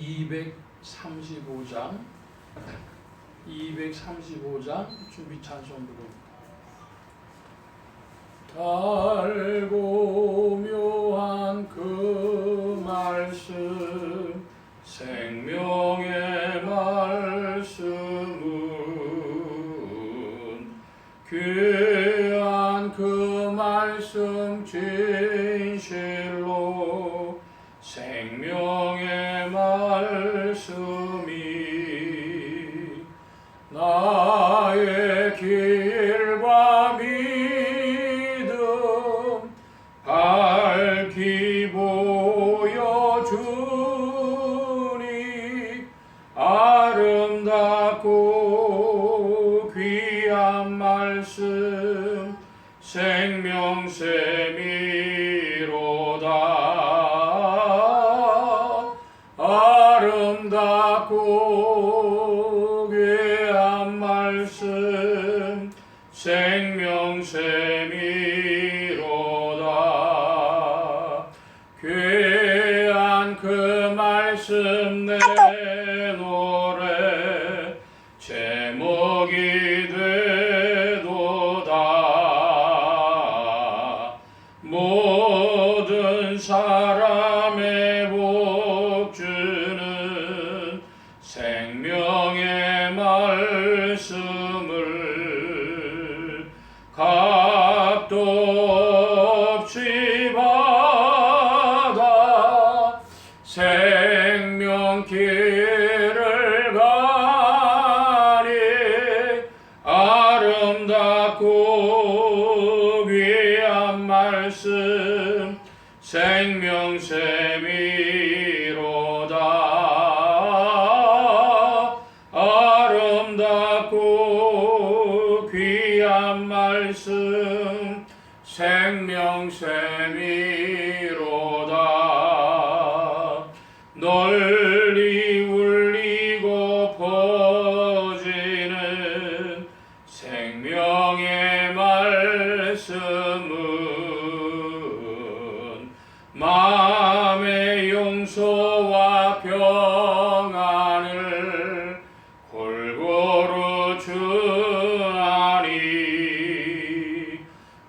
235장 준비 찬송 부릅니다. 달고 묘한 그 말씀 생명의 말씀은 귀한 그 말씀 진실로 생명의 말씀이 나의 길과 믿음 밝히 보여주니 아름답고 귀한 말씀 생명샘이로다. 아름답고 귀한 말씀 생명샘이로다. 귀한 그 말씀 내 노래 제목이 되도다. 모든 사람의 복주는 생명의 말씀을 값도 없이 받아 생명길을 가니 아름답고 귀한 말씀 생명샘이로다. 아름답고 귀한 말씀 생명샘이로다. 널리 울리고 퍼지는 생명의 말씀은 마음의 용서와 평안을 골고루 주하니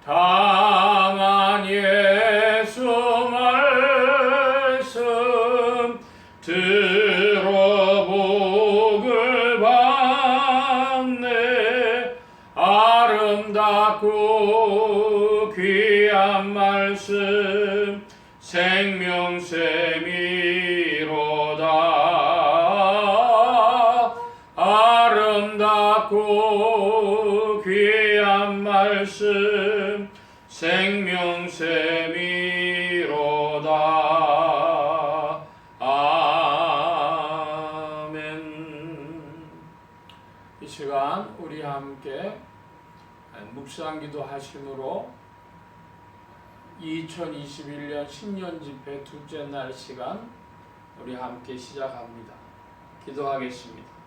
다만 예수 말씀 들어 복을 받네. 아름답고 귀한 말씀 생명샘이로다. 아름답고 귀한 말씀 생명샘이로다. 아멘. 이 시간 우리 함께 묵상기도 하심으로 2021년 신년집회 둘째 날 시간 우리 함께 시작합니다. 기도하겠습니다.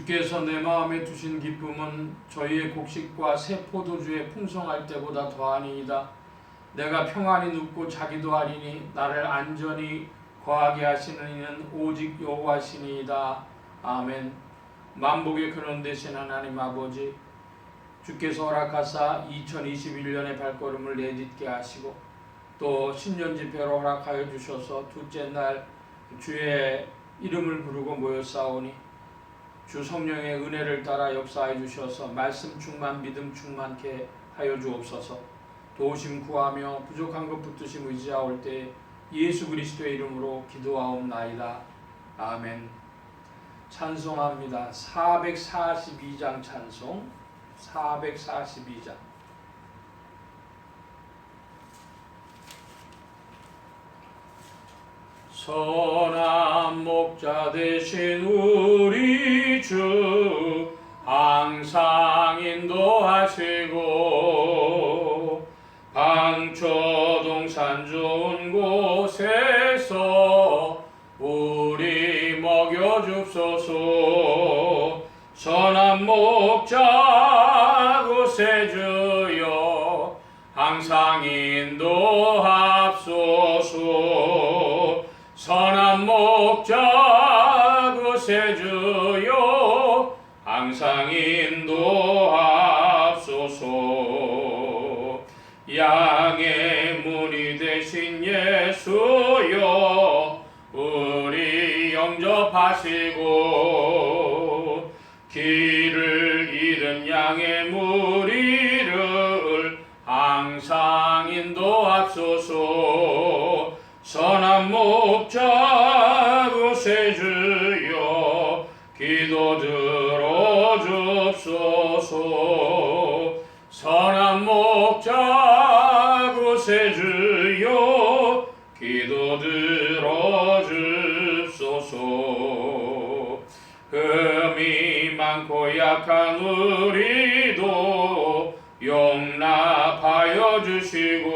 주께서 내 마음에 두신 기쁨은 저희의 곡식과 새 포도주에 풍성할 때보다 더하니이다. 내가 평안히 눕고 자기도 하리니 나를 안전히 거하게 하시는 이는 오직 여호와시니이다. 아멘. 만복의 근원 되신 하나님 아버지, 주께서 허락하사 2021년의 발걸음을 내딛게 하시고 또 신년 집회로 허락하여 주셔서 둘째 날 주의 이름을 부르고 모였사오니 주 성령의 은혜를 따라 역사해 주셔서 말씀 충만 믿음 충만케 하여 주옵소서. 도우심 구하며 부족한 것 붙드심 의지하올 때 예수 그리스도의 이름으로 기도하옵나이다. 아멘. 찬송합니다. 442장 찬송 442장. 선한 목자 되신 우리 주 항상 인도하시고 방초동산 좋은 곳에서 우리 먹여줍소서. 선한 목자 구세주여 항상 인도합소서. 선한 목자 구세주여 항상 인도합소서. 양의 문이 되신 예수여 우리 영접하시고 길을 잃은 양의 무리를 항상 인도합소서. 선한 목자 구세주여 기도 들어줍소서. 선한 목자 구세주여 기도 들어줍소서. 흠이 많고 약한 우리도 용납하여 주시고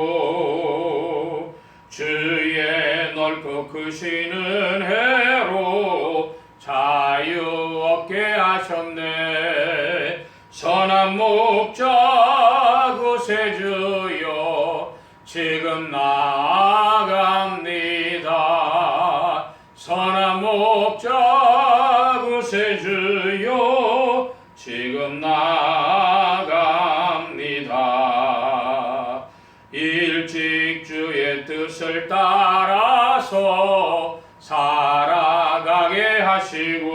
주의 넓고 크신 은혜로 자유 얻게 하셨네. 선한 목자 구세주여 지금 나아갑니다. 선한 목자 구세주여 지금 나아갑니다. 일찍 주의 뜻을 따라서 살아가게 하시고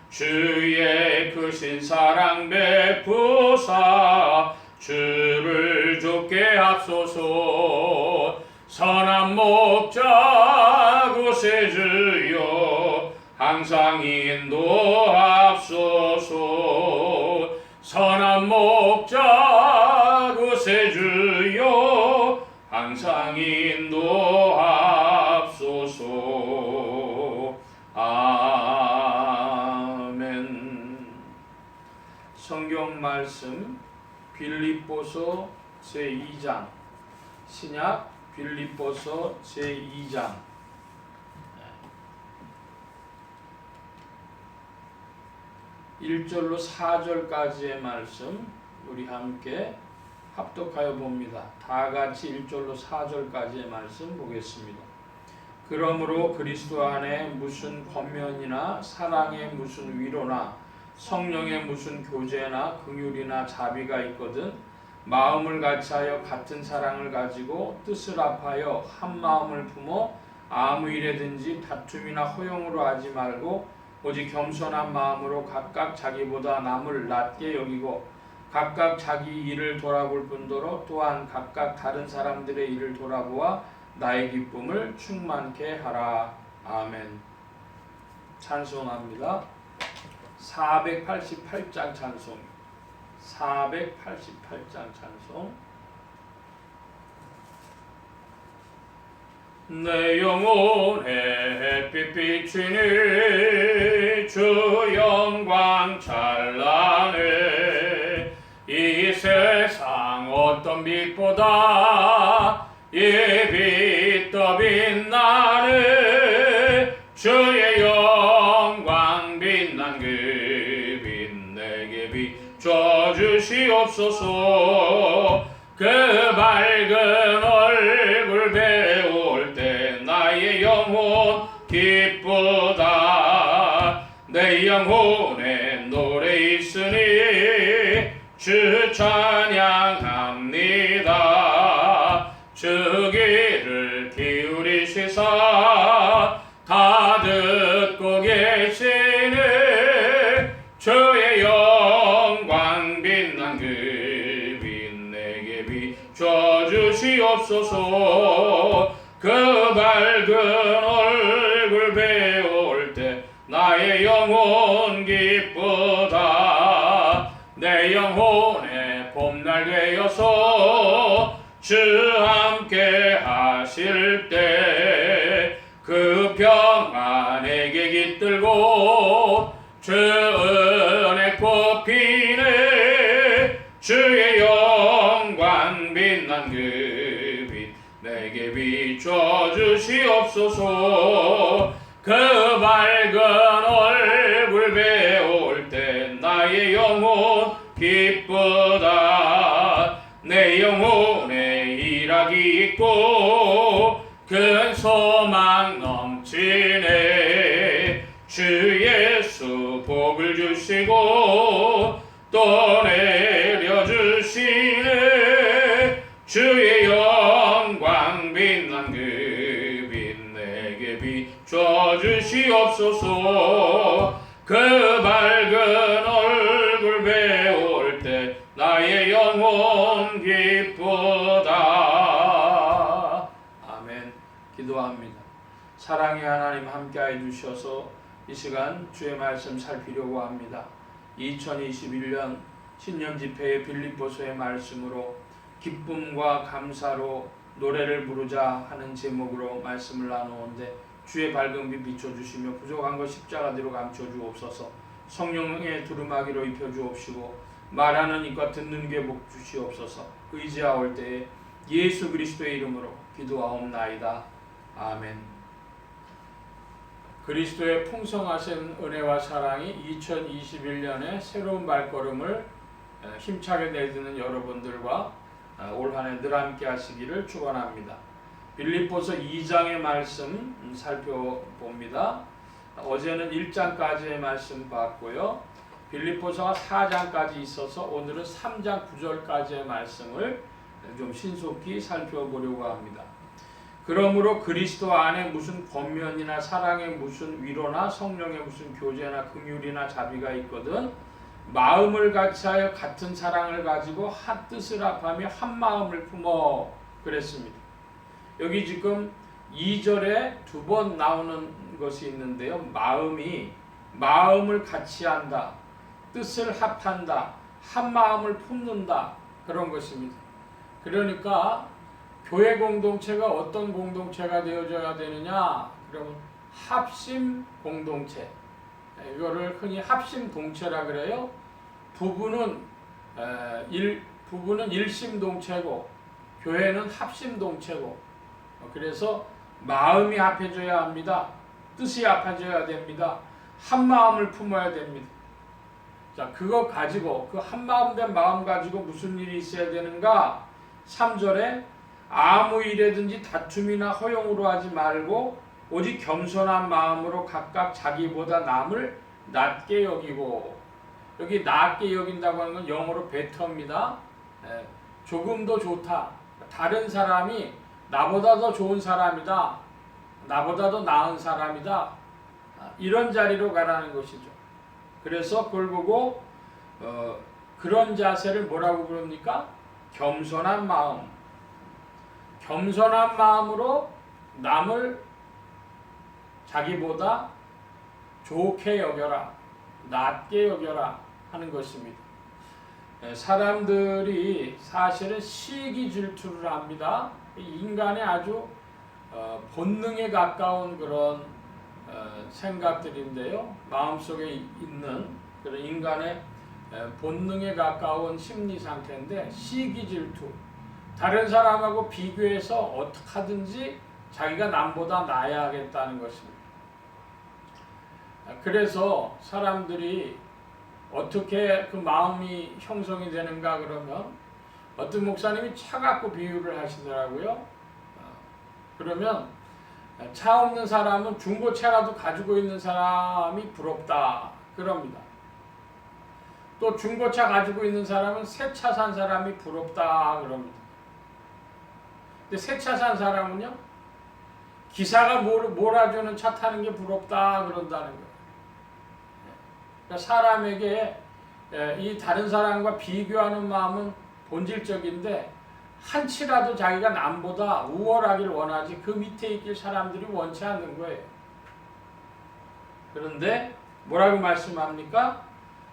주의 크신 사랑 베푸사 주를 좁게 합소서. 선한 목자 구세주여 항상 인도합소서. 선한 목자 구세주여 항상 인도합소서. 아멘. 성경 말씀 빌립보서 제2장 신약 빌립보서 제2장 1절로 4절까지의 말씀 우리 함께 합독하여 봅니다. 다 같이 1절로 4절까지의 말씀 보겠습니다. 그러므로 그리스도 안에 무슨 권면이나 사랑의 무슨 위로나 성령의 무슨 교제나 긍휼이나 자비가 있거든 마음을 같이하여 같은 사랑을 가지고 뜻을 합하여 한 마음을 품어 아무 일에든지 다툼이나 허용으로 하지 말고 오직 겸손한 마음으로 각각 자기보다 남을 낮게 여기고 각각 자기 일을 돌아볼 뿐더러 또한 각각 다른 사람들의 일을 돌아보아 나의 기쁨을 충만케 하라. 아멘. 찬송합니다. 488장 찬송 488장 찬송. 내 영혼에 햇빛 비치니 주 영광 찬란해. 이 세상 어떤 빛보다 이 빛 더 빛나네. 주의 영광 빛난 그 빛 내게 비춰 주시옵소서. 그 밝은 얼굴 배울 때 나의 영혼 기쁘다. 내 영혼에 노래 있으니 비춰주시옵소서. 그 밝은 얼굴 배울 때 나의 영혼 기쁘다. 내 영혼의 봄날 되어서 주 함께 하실 때 그 평안 내게 깃들고 주 은혜 꽃피네. 주의 영광 빛난 그 빛 내게 비춰주시옵소서. 그 밝은 얼굴 배울 때 나의 영혼 기쁘다. 내 영혼에 일하기 있고 큰 소망 넘치네. 주 예수 복을 주시고 또 내려주시네. 주의 영광 빛난 그 빛 내게 비춰주시옵소서. 그 밝은 얼굴 배울 때 나의 영혼 기쁘다. 아멘. 기도합니다. 사랑의 하나님 함께해 주셔서 이 시간 주의 말씀 살피려고 합니다. 2021년 신년 집회의 빌립보서의 말씀으로 기쁨과 감사로 노래를 부르자 하는 제목으로 말씀을 나누는데 주의 밝은 빛 비춰주시며 부족한 것 십자가대로 감춰주옵소서. 성령의 두루마기로 입혀주옵시고 말하는 입과 듣는 귀에 복 주시옵소서. 의지하올 때에 예수 그리스도의 이름으로 기도하옵나이다. 아멘. 그리스도의 풍성하신 은혜와 사랑이 2021년의 새로운 발걸음을 힘차게 내딛는 여러분들과 올 한 해 늘 함께 하시기를 축원합니다. 빌립보서 2장의 말씀 살펴봅니다. 어제는 1장까지의 말씀 봤고요. 빌립보서가 4장까지 있어서 오늘은 3장 9절까지의 말씀을 좀 신속히 살펴보려고 합니다. 그러므로 그리스도 안에 무슨 권면이나 사랑의 무슨 위로나 성령의 무슨 교제나 긍휼이나 자비가 있거든 마음을 같이하여 같은 사랑을 가지고 한 뜻을 합하며 한 마음을 품어 그랬습니다. 여기 지금 2절에 2번 나오는 것이 있는데요. 마음을 같이 한다, 뜻을 합한다, 한 마음을 품는다, 그런 것입니다. 그러니까 교회 공동체가 어떤 공동체가 되어져야 되느냐? 그러면 합심 공동체. 이거를 흔히 합심 동체라 그래요. 부부는 일심 동체고 교회는 합심 동체고. 그래서 마음이 합해져야 합니다. 뜻이 합해져야 됩니다. 한 마음을 품어야 됩니다. 자, 그거 가지고 그 한 마음 된 마음 가지고 무슨 일이 있어야 되는가? 3절에 아무 일에든지 다툼이나 허용으로 하지 말고 오직 겸손한 마음으로 각각 자기보다 남을 낮게 여기고. 여기 낮게 여긴다고 하는 건 영어로 better입니다. 조금 더 좋다. 다른 사람이 나보다 더 좋은 사람이다. 나보다 더 나은 사람이다. 이런 자리로 가라는 것이죠. 그래서 그걸 보고 그런 자세를 뭐라고 부릅니까? 겸손한 마음. 겸손한 마음으로 남을 자기보다 좋게 여겨라, 낮게 여겨라 하는 것입니다. 사람들이 사실은 시기 질투를 합니다. 인간의 아주 본능에 가까운 그런 생각들인데요. 마음속에 있는 그런 인간의 본능에 가까운 심리 상태인데 시기 질투. 다른 사람하고 비교해서 어떻게 하든지 자기가 남보다 나아야 하겠다는 것입니다. 그래서 사람들이 어떻게 그 마음이 형성이 되는가 그러면 어떤 목사님이 차 갖고 비유를 하시더라고요. 그러면 차 없는 사람은 중고차라도 가지고 있는 사람이 부럽다 그럽니다. 또 중고차 가지고 있는 사람은 새 차 산 사람이 부럽다 그럽니다. 근데 새 차 산 사람은요, 기사가 몰아주는 차 타는 게 부럽다 그런다는 거예요. 그러니까 사람에게 이 다른 사람과 비교하는 마음은 본질적인데 한치라도 자기가 남보다 우월하기를 원하지 그 밑에 있길 사람들이 원치 않는 거예요. 그런데 뭐라고 말씀합니까?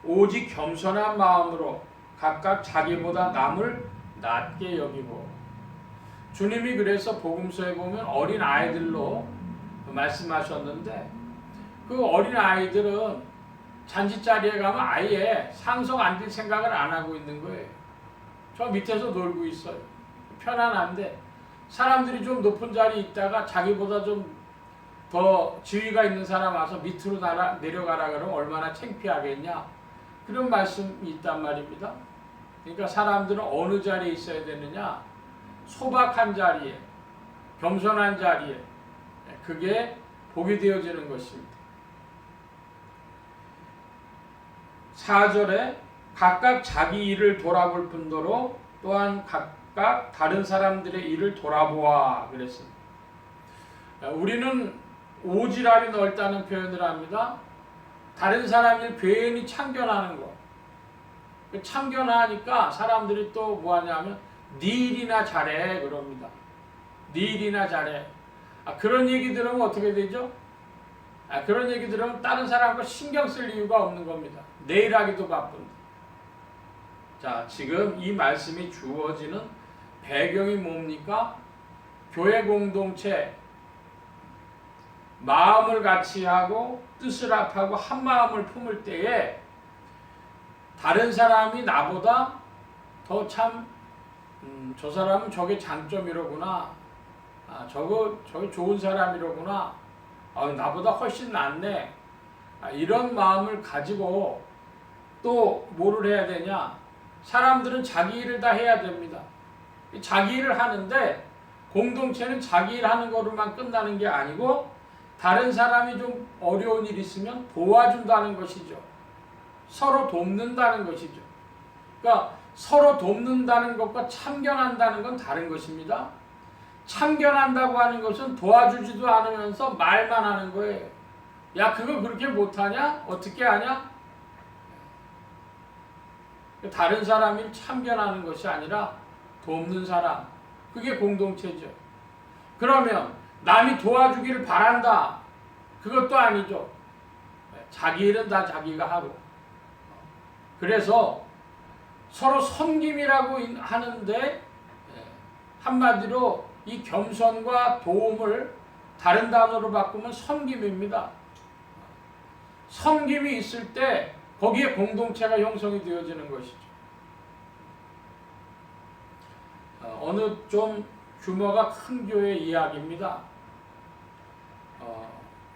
오직 겸손한 마음으로 각각 자기보다 남을 낮게 여기고. 주님이 그래서 복음서에 보면 어린 아이들로 말씀하셨는데 그 어린 아이들은 잔치자리에 가면 아예 상석 앉을 생각을 안 하고 있는 거예요. 저 밑에서 놀고 있어요. 편안한데 사람들이 좀 높은 자리에 있다가 자기보다 좀 더 지위가 있는 사람 와서 밑으로 내려가라 그러면 얼마나 창피하겠냐. 그런 말씀이 있단 말입니다. 그러니까 사람들은 어느 자리에 있어야 되느냐? 소박한 자리에, 겸손한 자리에, 그게 복이 되어지는 것입니다. 4절에 각각 자기 일을 돌아볼 뿐더러 또한 각각 다른 사람들의 일을 돌아보아 그랬습니다. 우리는 오지랖이 넓다는 표현을 합니다. 다른 사람 일 괜히 참견하는 거. 참견하니까 사람들이 또 뭐하냐면 네 일이나 잘해 그럽니다. 네 일이나 잘해. 그런 얘기 들으면 어떻게 되죠? 그런 얘기 들으면 다른 사람과 신경 쓸 이유가 없는 겁니다. 내일 하기도 바쁜데. 자, 지금 이 말씀이 주어지는 배경이 뭡니까? 교회 공동체, 마음을 같이 하고 뜻을 합하고 한 마음을 품을 때에 다른 사람이 나보다 더 참 저 사람은 저게 장점이로구나. 저게 좋은 사람이로구나. 나보다 훨씬 낫네. 이런 마음을 가지고 또 뭐를 해야 되냐? 사람들은 자기 일을 다 해야 됩니다. 자기 일을 하는데 공동체는 자기 일 하는 거로만 끝나는 게 아니고 다른 사람이 좀 어려운 일 있으면 도와준다는 것이죠. 서로 돕는다는 것이죠. 그러니까 서로 돕는다는 것과 참견한다는 건 다른 것입니다. 참견한다고 하는 것은 도와주지도 않으면서 말만 하는 거예요. 야, 그거 그렇게 못하냐? 어떻게 하냐? 다른 사람을 참견하는 것이 아니라 돕는 사람. 그게 공동체죠. 그러면 남이 도와주기를 바란다. 그것도 아니죠. 자기 일은 다 자기가 하고. 그래서 서로 섬김이라고 하는데 한마디로 이 겸손과 도움을 다른 단어로 바꾸면 섬김입니다. 섬김이 있을 때 거기에 공동체가 형성이 되어지는 것이죠. 어느 좀 규모가 큰 교회 이야기입니다.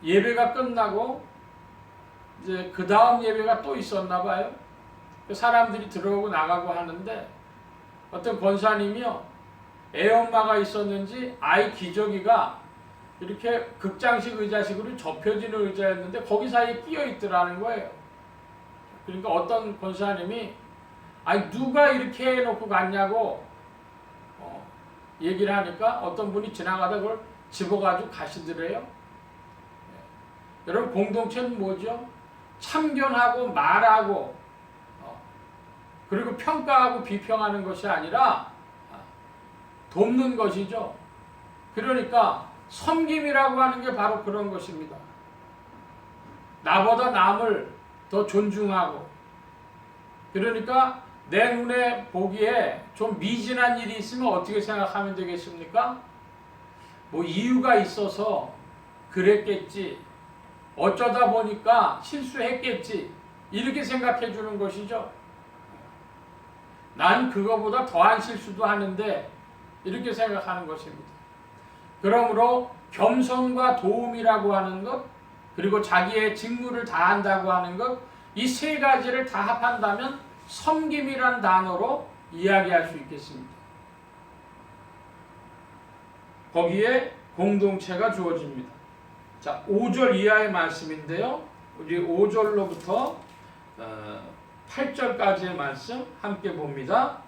예배가 끝나고 이제 그 다음 예배가 또 있었나 봐요. 사람들이 들어오고 나가고 하는데 어떤 권사님이요, 애엄마가 있었는지 아이 기저귀가 이렇게 극장식 의자식으로 접혀지는 의자였는데 거기 사이에 끼어 있더라는 거예요. 그러니까 어떤 권사님이 누가 이렇게 해놓고 갔냐고 얘기를 하니까 어떤 분이 지나가다 그걸 집어가지고 가시더래요. 여러분, 공동체는 뭐죠? 참견하고 말하고 그리고 평가하고 비평하는 것이 아니라 돕는 것이죠. 그러니까 섬김이라고 하는 게 바로 그런 것입니다. 나보다 남을 더 존중하고, 그러니까 내 눈에 보기에 좀 미진한 일이 있으면 어떻게 생각하면 되겠습니까? 뭐 이유가 있어서 그랬겠지, 어쩌다 보니까 실수했겠지, 이렇게 생각해 주는 것이죠. 난 그거보다 더한 실수도 하는데 이렇게 생각하는 것입니다. 그러므로 겸손과 도움이라고 하는 것, 그리고 자기의 직무를 다한다고 하는 것, 이 세 가지를 다 합한다면 섬김이란 단어로 이야기할 수 있겠습니다. 거기에 공동체가 주어집니다. 자, 5절 이하의 말씀인데요. 우리 5절로부터 8절까지의 말씀 함께 봅니다.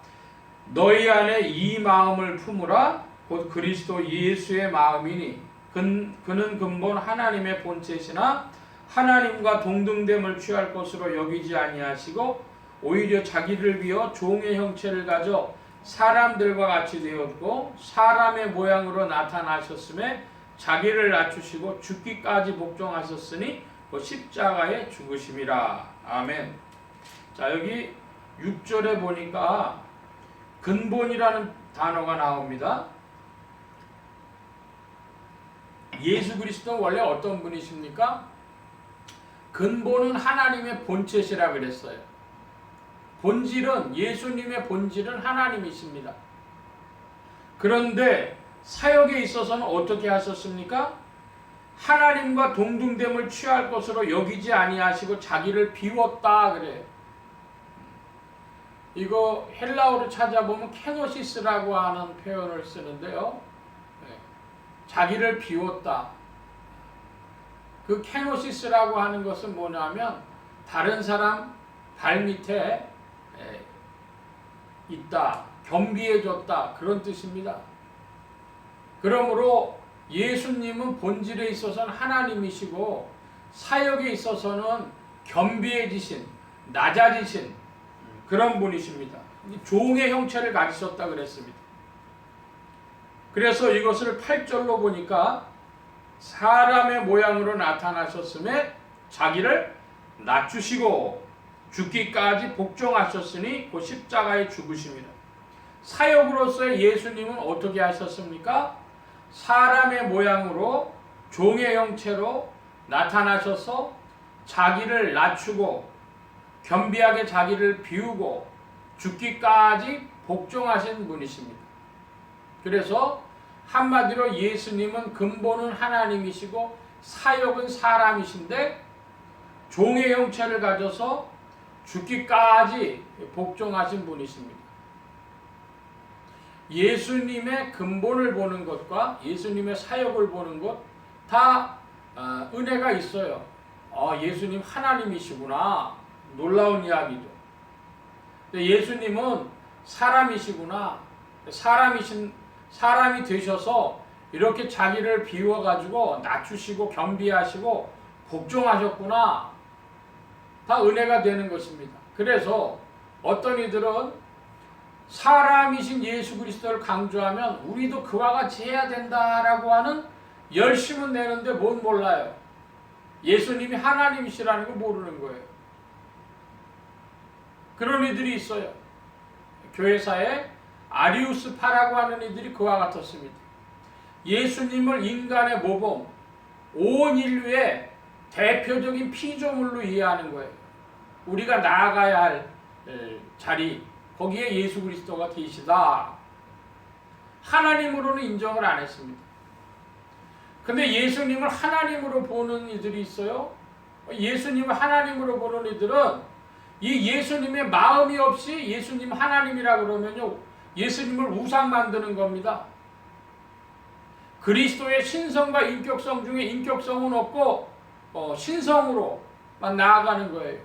너희 안에 이 마음을 품으라. 곧 그리스도 예수의 마음이니 그는 근본 하나님의 본체시나 하나님과 동등됨을 취할 것으로 여기지 아니하시고 오히려 자기를 비어 종의 형체를 가져 사람들과 같이 되었고 사람의 모양으로 나타나셨음에 자기를 낮추시고 죽기까지 복종하셨으니 그 십자가에 죽으심이라. 아멘. 자, 여기 6절에 보니까 근본이라는 단어가 나옵니다. 예수 그리스도는 원래 어떤 분이십니까? 근본은 하나님의 본체시라 그랬어요. 본질은, 예수님의 본질은 하나님이십니다. 그런데 사역에 있어서는 어떻게 하셨습니까? 하나님과 동등됨을 취할 것으로 여기지 아니하시고 자기를 비웠다 그래요. 이거 헬라어로 찾아보면 케노시스라고 하는 표현을 쓰는데요. 자기를 비웠다. 그 케노시스라고 하는 것은 뭐냐면 다른 사람 발밑에 있다, 겸비해졌다, 그런 뜻입니다. 그러므로 예수님은 본질에 있어서는 하나님이시고 사역에 있어서는 겸비해지신, 낮아지신 그런 분이십니다. 종의 형체를 가지셨다 그랬습니다. 그래서 이것을 8절로 보니까 사람의 모양으로 나타나셨음에 자기를 낮추시고 죽기까지 복종하셨으니 그 십자가에 죽으심이라. 사역으로서의 예수님은 어떻게 하셨습니까? 사람의 모양으로 종의 형체로 나타나셔서 자기를 낮추고 겸비하게 자기를 비우고 죽기까지 복종하신 분이십니다. 그래서 한마디로 예수님은 근본은 하나님이시고 사역은 사람이신데 종의 형체를 가져서 죽기까지 복종하신 분이십니다. 예수님의 근본을 보는 것과 예수님의 사역을 보는 것 다 은혜가 있어요. 예수님 하나님이시구나. 놀라운 이야기죠. 예수님은 사람이시구나. 사람이 되셔서 이렇게 자기를 비워가지고 낮추시고 겸비하시고 복종하셨구나. 다 은혜가 되는 것입니다. 그래서 어떤 이들은 사람이신 예수 그리스도를 강조하면 우리도 그와 같이 해야 된다라고 하는 열심은 내는데 뭔 몰라요. 예수님이 하나님이시라는 걸 모르는 거예요. 그런 이들이 있어요. 교회사에 아리우스파라고 하는 이들이 그와 같았습니다. 예수님을 인간의 모범, 온 인류의 대표적인 피조물로 이해하는 거예요. 우리가 나아가야 할 자리, 거기에 예수 그리스도가 계시다. 하나님으로는 인정을 안 했습니다. 근데 예수님을 하나님으로 보는 이들이 있어요. 예수님을 하나님으로 보는 이들은 이 예수님의 마음이 없이 예수님 하나님이라 그러면요, 예수님을 우상 만드는 겁니다. 그리스도의 신성과 인격성 중에 인격성은 없고 신성으로만 나아가는 거예요.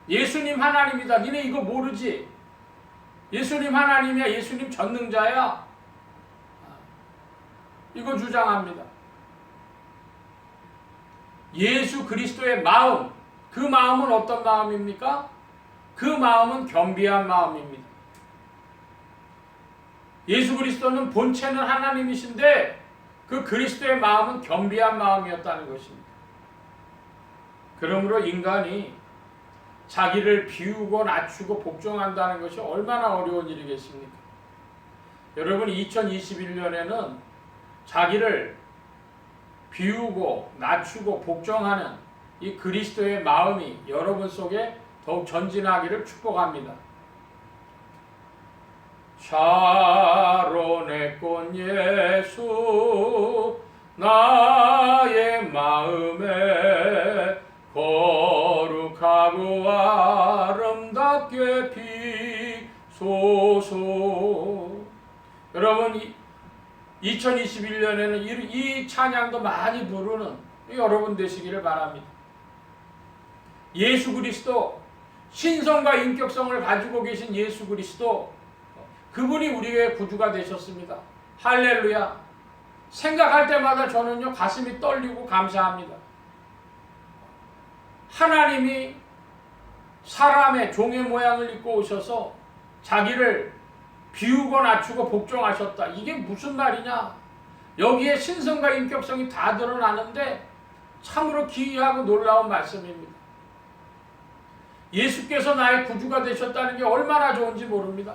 예수님 하나님이다. 니네 이거 모르지? 예수님 하나님이야. 예수님 전능자야. 이거 주장합니다. 예수 그리스도의 마음, 그 마음은 어떤 마음입니까? 그 마음은 겸비한 마음입니다. 예수 그리스도는 본체는 하나님이신데 그 그리스도의 마음은 겸비한 마음이었다는 것입니다. 그러므로 인간이 자기를 비우고 낮추고 복종한다는 것이 얼마나 어려운 일이겠습니까? 여러분, 2021년에는 자기를 비우고 낮추고 복종하는 이 그리스도의 마음이 여러분 속에 더욱 전진하기를 축복합니다. 샤론의 꽃 예수 나의 마음에 거룩하고 아름답게 비소서. 여러분, 2021년에는 이 찬양도 많이 부르는 여러분 되시기를 바랍니다. 예수 그리스도, 신성과 인격성을 가지고 계신 예수 그리스도, 그분이 우리의 구주가 되셨습니다. 할렐루야. 생각할 때마다 저는요, 가슴이 떨리고 감사합니다. 하나님이 사람의 종의 모양을 입고 오셔서 자기를 비우고 낮추고 복종하셨다. 이게 무슨 말이냐? 여기에 신성과 인격성이 다 드러나는데 참으로 기이하고 놀라운 말씀입니다. 예수께서 나의 구주가 되셨다는 게 얼마나 좋은지 모릅니다.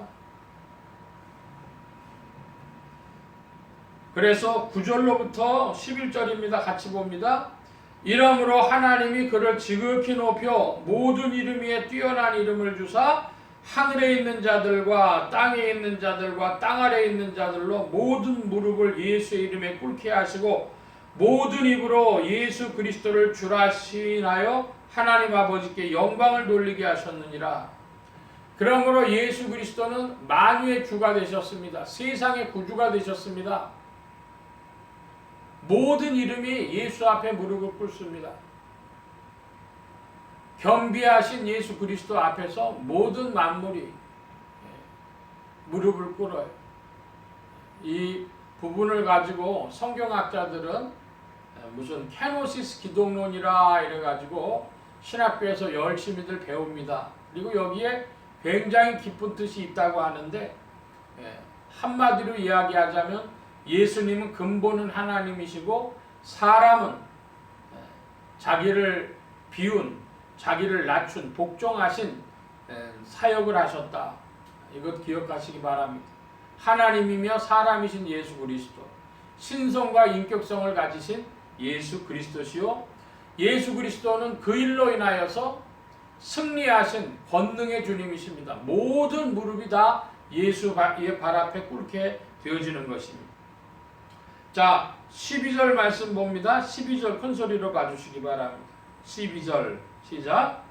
그래서 9절로부터 11절입니다. 같이 봅니다. 이러므로 하나님이 그를 지극히 높여 모든 이름 위에 뛰어난 이름을 주사 하늘에 있는 자들과 땅에 있는 자들과 땅 아래에 있는 자들로 모든 무릎을 예수의 이름에 꿇게 하시고 모든 입으로 예수 그리스도를 주라 시인하여 하나님 아버지께 영광을 돌리게 하셨느니라. 그러므로 예수 그리스도는 만유의 주가 되셨습니다. 세상의 구주가 되셨습니다. 모든 이름이 예수 앞에 무릎을 꿇습니다. 겸비하신 예수 그리스도 앞에서 모든 만물이 무릎을 꿇어요. 이 부분을 가지고 성경학자들은 무슨 케노시스 기독론이라 이래가지고 신학교에서 열심히들 배웁니다. 그리고 여기에 굉장히 깊은 뜻이 있다고 하는데 한마디로 이야기하자면 예수님은 근본은 하나님이시고 사람은 자기를 비운, 자기를 낮춘, 복종하신 사역을 하셨다. 이것 기억하시기 바랍니다. 하나님이며 사람이신 예수 그리스도, 신성과 인격성을 가지신 예수 그리스도시요, 예수 그리스도는 그 일로 인하여서 승리하신 권능의 주님이십니다. 모든 무릎이 다 예수의 발 앞에 꿇게 되어지는 것입니다. 자, 12절 말씀 봅니다. 12절 큰 소리로 봐주시기 바랍니다. 12절 시작.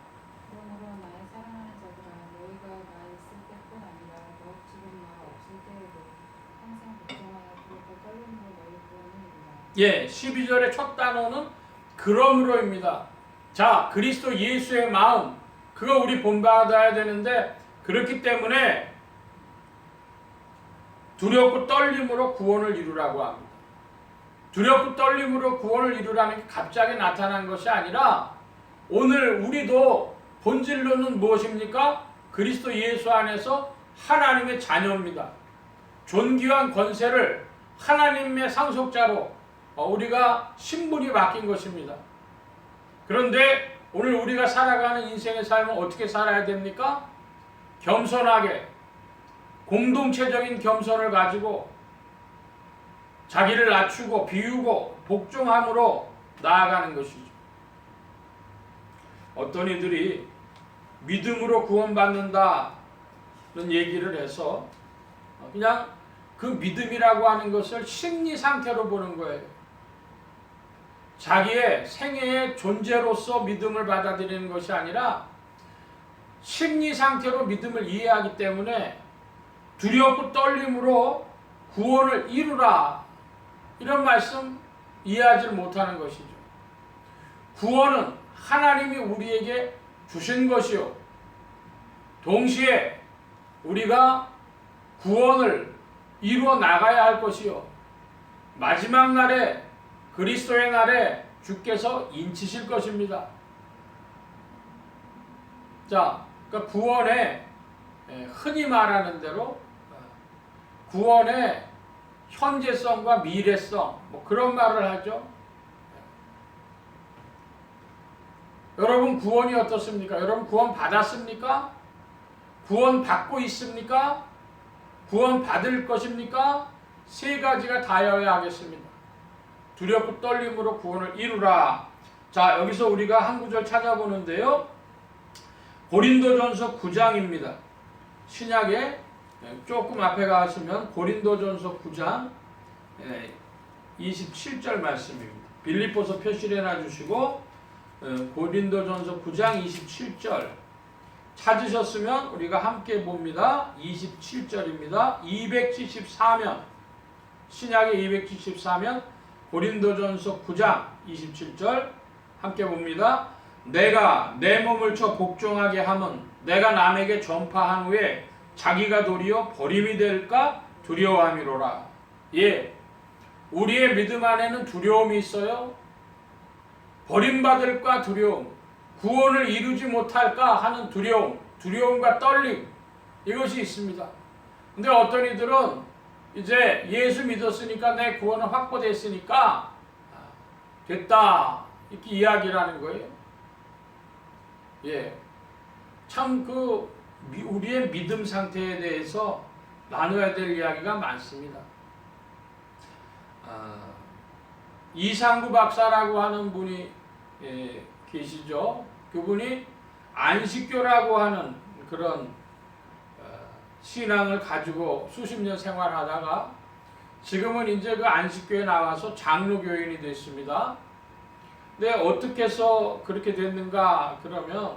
그러므로 나의 사랑하는 자들아, 너희가 나 있을 때뿐 아니라 너 지금 나 없을 때에도 항상 걱정하여 두렵고 떨림으로 너희 구원을 이루라. 12절의 첫 단어는 그러므로입니다. 자, 그리스도 예수의 마음, 그거 우리 본받아야 되는데 그렇기 때문에 두렵고 떨림으로 구원을 이루라고 합니다. 두렵고 떨림으로 구원을 이루라는 게 갑자기 나타난 것이 아니라 오늘 우리도 본질로는 무엇입니까? 그리스도 예수 안에서 하나님의 자녀입니다. 존귀한 권세를 하나님의 상속자로 우리가 신분이 바뀐 것입니다. 그런데 오늘 우리가 살아가는 인생의 삶은 어떻게 살아야 됩니까? 겸손하게 공동체적인 겸손을 가지고 자기를 낮추고 비우고 복종함으로 나아가는 것이죠. 어떤 이들이 믿음으로 구원받는다는 얘기를 해서 그냥 그 믿음이라고 하는 것을 심리 상태로 보는 거예요. 자기의 생애의 존재로서 믿음을 받아들이는 것이 아니라 심리 상태로 믿음을 이해하기 때문에 두렵고 떨림으로 구원을 이루라, 이런 말씀 이해하지 못하는 것이죠. 구원은 하나님이 우리에게 주신 것이요, 동시에 우리가 구원을 이루어 나가야 할 것이요, 마지막 날에 그리스도의 날에 주께서 인치실 것입니다. 자, 그러니까 구원에 흔히 말하는 대로 구원의 현재성과 미래성, 뭐 그런 말을 하죠. 여러분 구원이 어떻습니까? 여러분 구원 받았습니까? 구원 받고 있습니까? 구원 받을 것입니까? 세 가지가 다여야 하겠습니다. 두렵고 떨림으로 구원을 이루라. 자, 여기서 우리가 한 구절 찾아보는데요. 고린도전서 9장입니다. 신약에 조금 앞에 가시면 고린도전서 9장 27절 말씀입니다. 빌립보서 표시를 해놔주시고 고린도전서 9장 27절 찾으셨으면 우리가 함께 봅니다. 27절입니다. 274면, 신약의 274면 고린도전서 9장 27절 함께 봅니다. 내가 내 몸을 쳐 복종하게 함은 내가 남에게 전파한 후에 자기가 도리어 버림이 될까 두려워함이로라. 예, 우리의 믿음 안에는 두려움이 있어요. 버림받을까 두려움, 구원을 이루지 못할까 하는 두려움, 두려움과 떨림, 이것이 있습니다. 근데 어떤 이들은 이제 예수 믿었으니까 내 구원은 확보됐으니까 됐다 이렇게 이야기를 하는 거예요. 예, 참 우리의 믿음 상태에 대해서 나눠야 될 이야기가 많습니다. 이상구 박사라고 하는 분이 계시죠. 그분이 안식교라고 하는 그런 신앙을 가지고 수십 년 생활하다가 지금은 이제 그 안식교에 나와서 장로교인이 됐습니다. 근데 어떻게 해서 그렇게 됐는가 그러면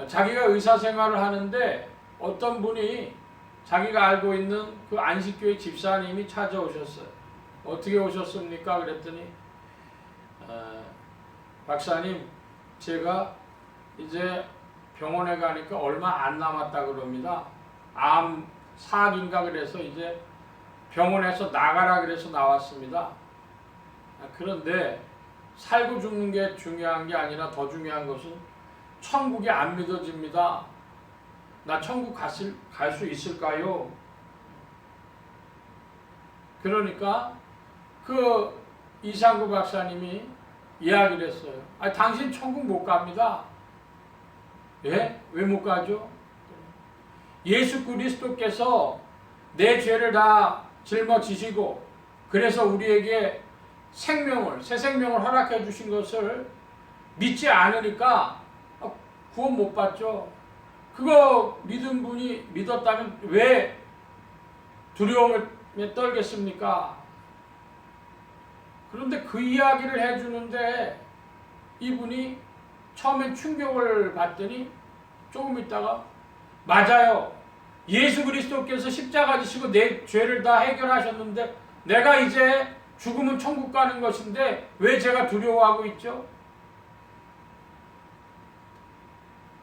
자기가 의사생활을 하는데 어떤 분이 자기가 알고 있는 그 안식교의 집사님이 찾아오셨어요. 어떻게 오셨습니까? 그랬더니 박사님, 제가 이제 병원에 가니까 얼마 안 남았다 그럽니다. 암사학인가 그래서 이제 병원에서 나가라 그래서 나왔습니다. 그런데 살고 죽는 게 중요한 게 아니라 더 중요한 것은 천국이 안 믿어집니다. 나 천국 갈 수 있을까요? 그러니까 그 이상구 박사님이 이야기를 했어요. 당신 천국 못 갑니다. 예? 왜 못 가죠? 예수 그리스도께서 내 죄를 다 짊어지시고 그래서 우리에게 생명을, 새 생명을 허락해 주신 것을 믿지 않으니까 구원 못 받죠. 그거 믿은 분이 믿었다면 왜 두려움에 떨겠습니까? 그런데 그 이야기를 해주는데 이분이 처음엔 충격을 받더니 조금 있다가 맞아요. 예수 그리스도께서 십자가 지시고 내 죄를 다 해결하셨는데 내가 이제 죽으면 천국 가는 것인데 왜 제가 두려워하고 있죠?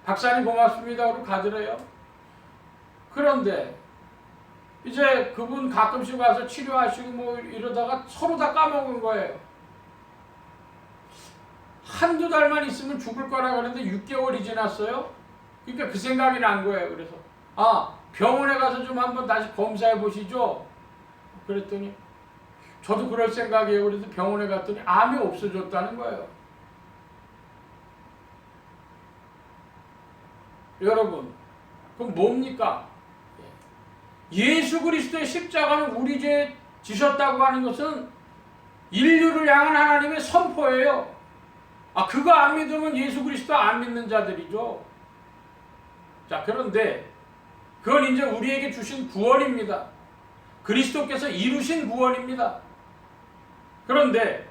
박사님 고맙습니다. 그러고 가더래요. 그런데 이제 그분 가끔씩 와서 치료하시고 뭐 이러다가 서로 다 까먹은 거예요. 한두 달만 있으면 죽을 거라 그랬는데 6개월이 지났어요. 그러니까 그 생각이 난 거예요. 그래서 병원에 가서 좀 한번 다시 검사해 보시죠. 그랬더니 저도 그럴 생각이에요. 그래서 병원에 갔더니 암이 없어졌다는 거예요. 여러분, 그럼 뭡니까? 예수 그리스도의 십자가는 우리 죄 지셨다고 하는 것은 인류를 향한 하나님의 선포예요. 그거 안 믿으면 예수 그리스도 안 믿는 자들이죠. 자, 그런데 그건 이제 우리에게 주신 구원입니다. 그리스도께서 이루신 구원입니다. 그런데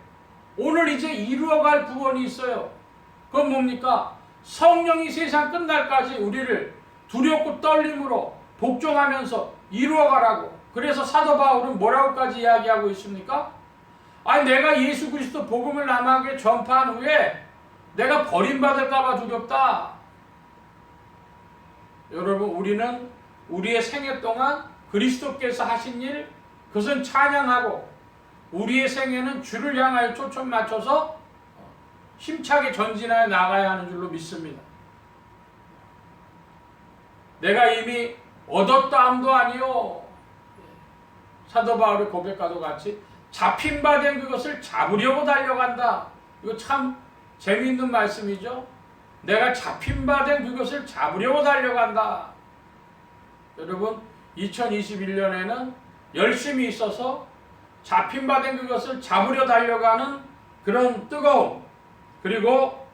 오늘 이제 이루어갈 구원이 있어요. 그건 뭡니까? 성령이 세상 끝날까지 우리를 두렵고 떨림으로 복종하면서 이루어가라고. 그래서 사도 바울은 뭐라고까지 이야기하고 있습니까? 내가 예수 그리스도 복음을 남에게 전파한 후에 내가 버림받을까 봐 두렵다. 여러분, 우리는 우리의 생애 동안 그리스도께서 하신 일, 그것은 찬양하고 우리의 생애는 주를 향하여 초점 맞춰서 힘차게 전진하여 나가야 하는 줄로 믿습니다. 내가 이미 얻었다 함도 아니요. 사도 바울의 고백과도 같이 잡힌 바 된 그것을 잡으려고 달려간다. 이거 참 재미있는 말씀이죠. 내가 잡힌 바 된 그것을 잡으려고 달려간다. 여러분, 2021년에는 열심히 있어서 잡힌 바 된 그것을 잡으려 달려가는 그런 뜨거움, 그리고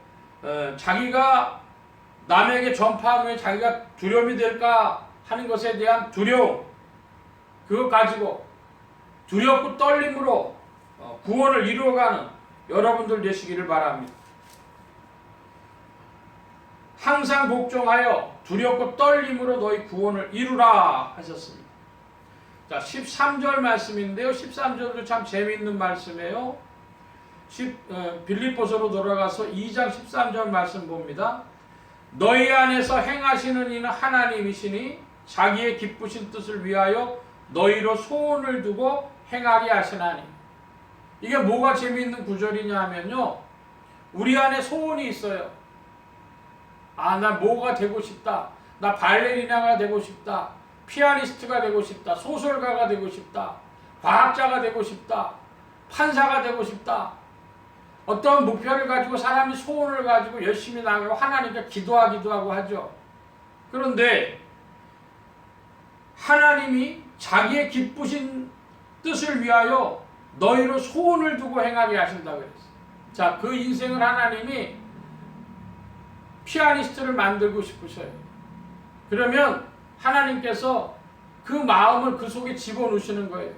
자기가 남에게 전파한 후에 자기가 두려움이 될까 하는 것에 대한 두려움, 그거 가지고 두렵고 떨림으로 구원을 이루어가는 여러분들 되시기를 바랍니다. 항상 복종하여 두렵고 떨림으로 너희 구원을 이루라 하셨습니다. 자, 13절 말씀인데요. 13절도 참 재미있는 말씀이에요. 빌립보서로 돌아가서 2장 13절 말씀 봅니다. 너희 안에서 행하시는 이는 하나님이시니 자기의 기쁘신 뜻을 위하여 너희로 소원을 두고 행하게 하시나니. 이게 뭐가 재미있는 구절이냐 하면요, 우리 안에 소원이 있어요. 나 뭐가 되고 싶다. 나 발레리나가 되고 싶다. 피아니스트가 되고 싶다. 소설가가 되고 싶다. 과학자가 되고 싶다. 판사가 되고 싶다. 어떤 목표를 가지고 사람이 소원을 가지고 열심히 나가고 하나님께 기도하기도 하고 하죠. 그런데 하나님이 자기의 기쁘신 뜻을 위하여 너희로 소원을 두고 행하게 하신다고 그랬어요. 자, 그 인생을 하나님이 피아니스트를 만들고 싶으셔요. 그러면 하나님께서 그 마음을 그 속에 집어넣으시는 거예요.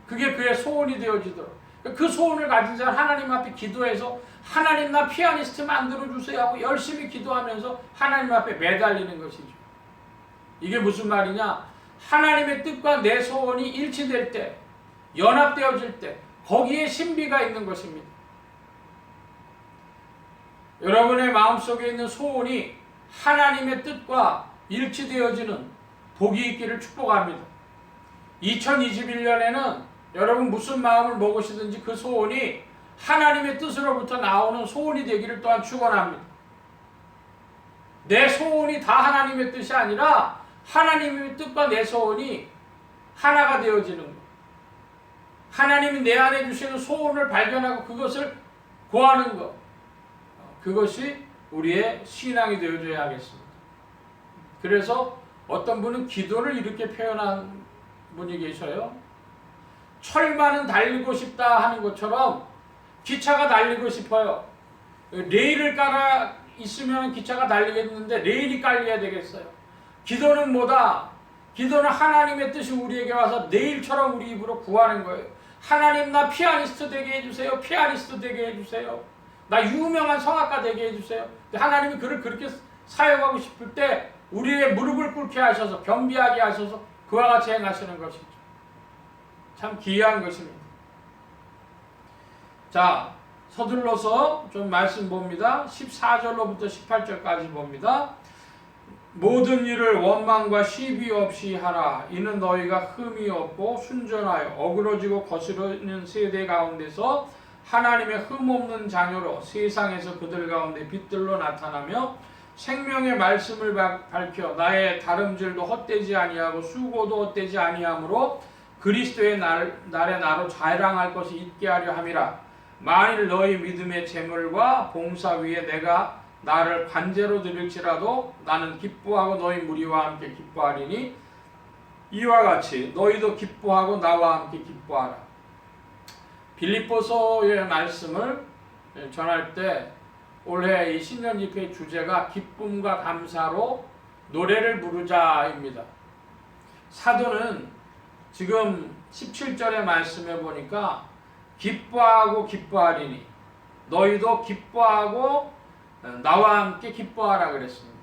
그게 그의 소원이 되어지도록. 그 소원을 가진 자는 하나님 앞에 기도해서 하나님 나 피아니스트 만들어주세요 하고 열심히 기도하면서 하나님 앞에 매달리는 것이죠. 이게 무슨 말이냐? 하나님의 뜻과 내 소원이 일치될 때, 연합되어질 때 거기에 신비가 있는 것입니다. 여러분의 마음속에 있는 소원이 하나님의 뜻과 일치되어지는 복이 있기를 축복합니다. 2021년에는 여러분 무슨 마음을 먹으시든지 그 소원이 하나님의 뜻으로부터 나오는 소원이 되기를 또한 축원합니다. 내 소원이 다 하나님의 뜻이 아니라 하나님의 뜻과 내 소원이 하나가 되어지는 것. 하나님이 내 안에 주시는 소원을 발견하고 그것을 구하는 것. 그것이 우리의 신앙이 되어줘야 하겠습니다. 그래서 어떤 분은 기도를 이렇게 표현한 분이 계셔요. 철만은 달리고 싶다 하는 것처럼 기차가 달리고 싶어요. 레일을 깔아 있으면 기차가 달리겠는데 레일이 깔려야 되겠어요. 기도는 뭐다? 기도는 하나님의 뜻이 우리에게 와서 레일처럼 우리 입으로 구하는 거예요. 하나님 나 피아니스트 되게 해주세요. 피아니스트 되게 해주세요. 나 유명한 성악가 되게 해주세요. 하나님이 그를 그렇게 사용하고 싶을 때 우리의 무릎을 꿇게 하셔서 겸비하게 하셔서 그와 같이 행하시는 것이죠. 참 귀한 것입니다. 자, 서둘러서 좀 말씀 봅니다. 14절로부터 18절까지 봅니다. 모든 일을 원망과 시비 없이 하라. 이는 너희가 흠이 없고 순전하여 어그러지고 거스르는 세대 가운데서 하나님의 흠없는 자녀로 세상에서 그들 가운데 빛들로 나타나며 생명의 말씀을 밝혀 나의 다름질도 헛되지 아니하고 수고도 헛되지 아니하므로 그리스도의 날에 나로 자랑할 것이 있게 하려 함이라. 만일 너희 믿음의 재물과 봉사 위에 내가 나를 관제로 드릴지라도 나는 기뻐하고 너희 무리와 함께 기뻐하리니 이와 같이 너희도 기뻐하고 나와 함께 기뻐하라. 빌립보서의 말씀을 전할 때 올해 이 신년 집회의 주제가 기쁨과 감사로 노래를 부르자입니다. 사도는 지금 17절의 말씀에 보니까 기뻐하고 기뻐하리니 너희도 기뻐하고 나와 함께 기뻐하라 그랬습니다.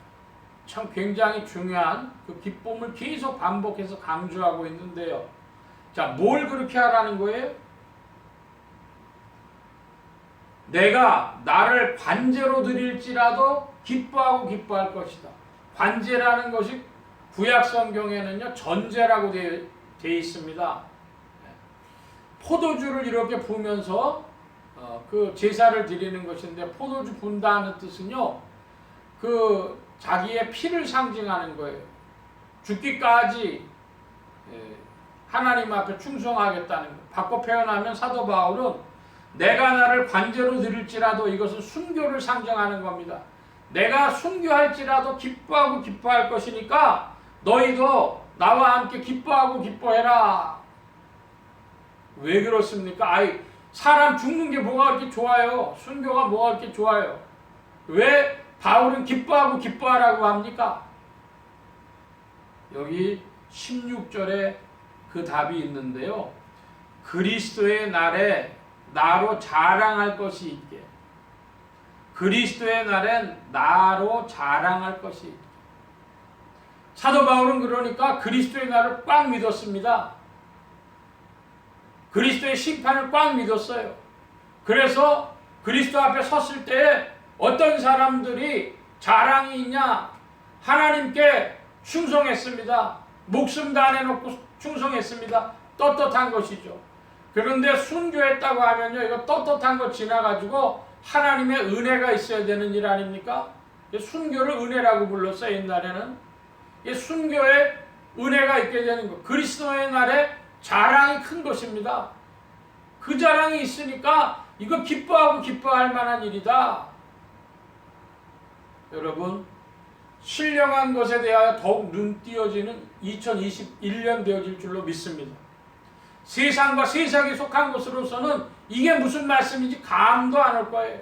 참 굉장히 중요한 그 기쁨을 계속 반복해서 강조하고 있는데요. 자, 뭘 그렇게 하라는 거예요? 내가 나를 관제로 드릴지라도 기뻐하고 기뻐할 것이다. 관제라는 것이 구약 성경에는요 전제라고 되어 있습니다. 포도주를 이렇게 부으면서 그 제사를 드리는 것인데 포도주 분다는 뜻은요 그 자기의 피를 상징하는 거예요. 죽기까지 하나님 앞에 충성하겠다는 것. 바꿔 표현하면 사도 바울은 내가 나를 관제로 드릴지라도 이것은 순교를 상징하는 겁니다. 내가 순교할지라도 기뻐하고 기뻐할 것이니까 너희도 나와 함께 기뻐하고 기뻐해라. 왜 그렇습니까? 사람 죽는 게 뭐가 그렇게 좋아요? 순교가 뭐가 그렇게 좋아요? 왜 바울은 기뻐하고 기뻐하라고 합니까? 여기 16절에 그 답이 있는데요. 그리스도의 날에 나로 자랑할 것이 있게. 그리스도의 날엔 나로 자랑할 것이 있게. 사도 바울은 그러니까 그리스도의 날을 꽉 믿었습니다. 그리스도의 심판을 꽉 믿었어요. 그래서 그리스도 앞에 섰을 때 어떤 사람들이 자랑이 있냐? 하나님께 충성했습니다. 목숨 다 내놓고 충성했습니다. 떳떳한 것이죠. 그런데 순교했다고 하면요, 이거 떳떳한 거 지나가지고 하나님의 은혜가 있어야 되는 일 아닙니까? 순교를 은혜라고 불렀어요. 옛날에는. 순교에 은혜가 있게 되는 것, 그리스도의 날에 자랑이 큰 것입니다. 그 자랑이 있으니까 이거 기뻐하고 기뻐할 만한 일이다. 여러분, 신령한 것에 대하여 더욱 눈띄어지는 2021년 되어질 줄로 믿습니다. 세상과 세상에 속한 것으로서는 이게 무슨 말씀인지 감도 안 올 거예요.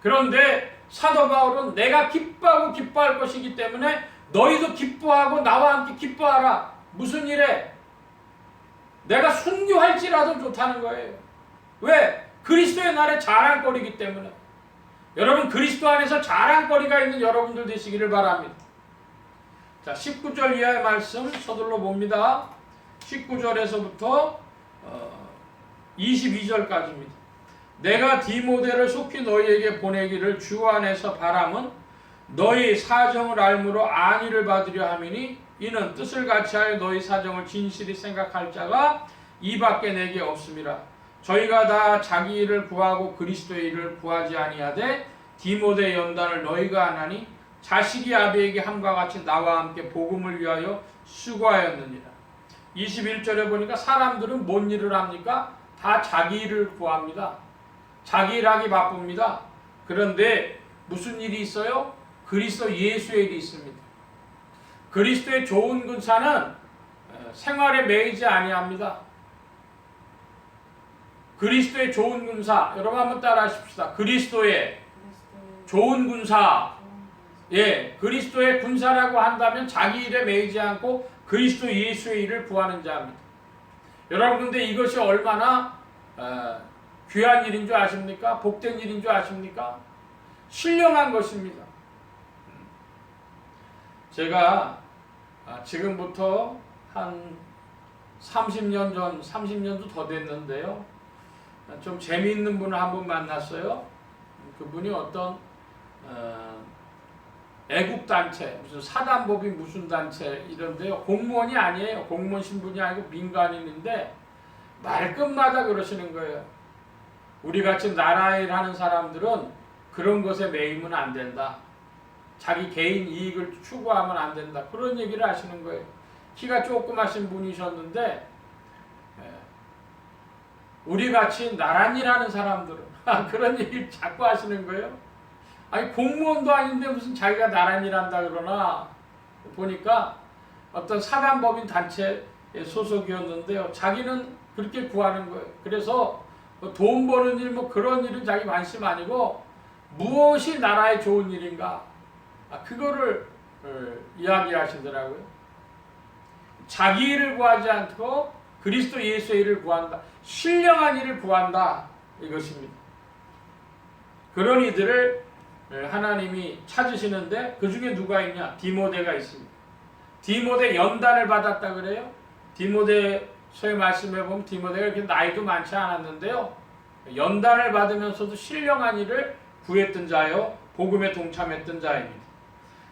그런데 사도 바울은 내가 기뻐하고 기뻐할 것이기 때문에 너희도 기뻐하고 나와 함께 기뻐하라. 무슨 일에? 내가 순교할지라도 좋다는 거예요. 왜? 그리스도의 날에 자랑거리이기 때문에. 여러분, 그리스도 안에서 자랑거리가 있는 여러분들 되시기를 바랍니다. 자, 19절 이하의 말씀 서둘러 봅니다. 19절에서부터 22절까지입니다. 내가 디모데를 속히 너희에게 보내기를 주 안에서 바람은 너희 사정을 알므로 안위를 받으려 함이니 이는 뜻을 같이하여 너희 사정을 진실히 생각할 자가 이밖에 내게 없음이라. 저희가 다 자기 일을 구하고 그리스도의 일을 구하지 아니하되 디모데 연단을 너희가 안 하니 자식이 아비에게 함과 같이 나와 함께 복음을 위하여 수고하였느니라. 21절에 보니까 사람들은 뭔 일을 합니까? 다 자기 일을 구합니다. 자기 일하기 바쁩니다. 그런데 무슨 일이 있어요? 그리스도 예수의 일이 있습니다. 그리스도의 좋은 군사는 생활에 매이지 아니합니다. 그리스도의 좋은 군사, 여러분 한번 따라 하십시다. 그리스도의 좋은 군사. 예, 그리스도의 군사라고 한다면 자기 일에 매이지 않고 그리스도 예수의 일을 구하는 자입니다. 여러분, 근데 이것이 얼마나 귀한 일인 줄 아십니까? 복된 일인 줄 아십니까? 신령한 것입니다. 제가 지금부터 한 30년 전, 30년도 더 됐는데요. 좀 재미있는 분을 한번 만났어요. 그분이 어떤 애국단체, 무슨 사단법인 무슨 단체 이런데요. 공무원이 아니에요. 공무원 신분이 아니고 민간인인데 말끝마다 그러시는 거예요. 우리같이 나라 일 하는 사람들은 그런 것에 매이면 안 된다. 자기 개인 이익을 추구하면 안 된다. 그런 얘기를 하시는 거예요. 키가 조그마신 분이셨는데 우리같이 나란 일 하는 사람들은 그런 얘기를 자꾸 하시는 거예요. 아니, 공무원도 아닌데 무슨 자기가 나란 일 한다 그러나, 보니까 어떤 사단법인 단체에 소속이었는데요. 자기는 그렇게 구하는 거예요. 그래서 돈 버는 일, 그런 일은 자기 관심 아니고 무엇이 나라에 좋은 일인가, 그거를 이야기하시더라고요. 자기 일을 구하지 않고 그리스도 예수의 일을 구한다. 신령한 일을 구한다. 이것입니다. 그런 이들을 하나님이 찾으시는데 그 중에 누가 있냐? 디모데가 있습니다. 디모데 연단을 받았다 그래요. 디모데서의 말씀에 보면 디모데가 이렇게 나이도 많지 않았는데요. 연단을 받으면서도 신령한 일을 구했던 자요. 복음에 동참했던 자입니다.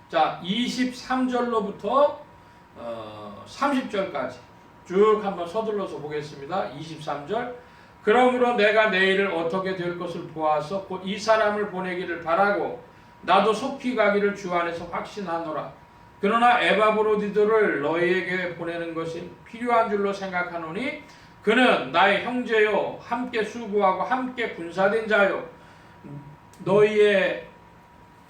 자, 23절로부터 30절까지 쭉 한번 서둘러서 보겠습니다. 23절. 그러므로 내가 내일을 어떻게 될 것을 보아서 곧 이 사람을 보내기를 바라고 나도 속히 가기를 주 안에서 확신하노라. 그러나 에바브로디도를 너희에게 보내는 것이 필요한 줄로 생각하노니 그는 나의 형제요 함께 수고하고 함께 군사된 자요 너희의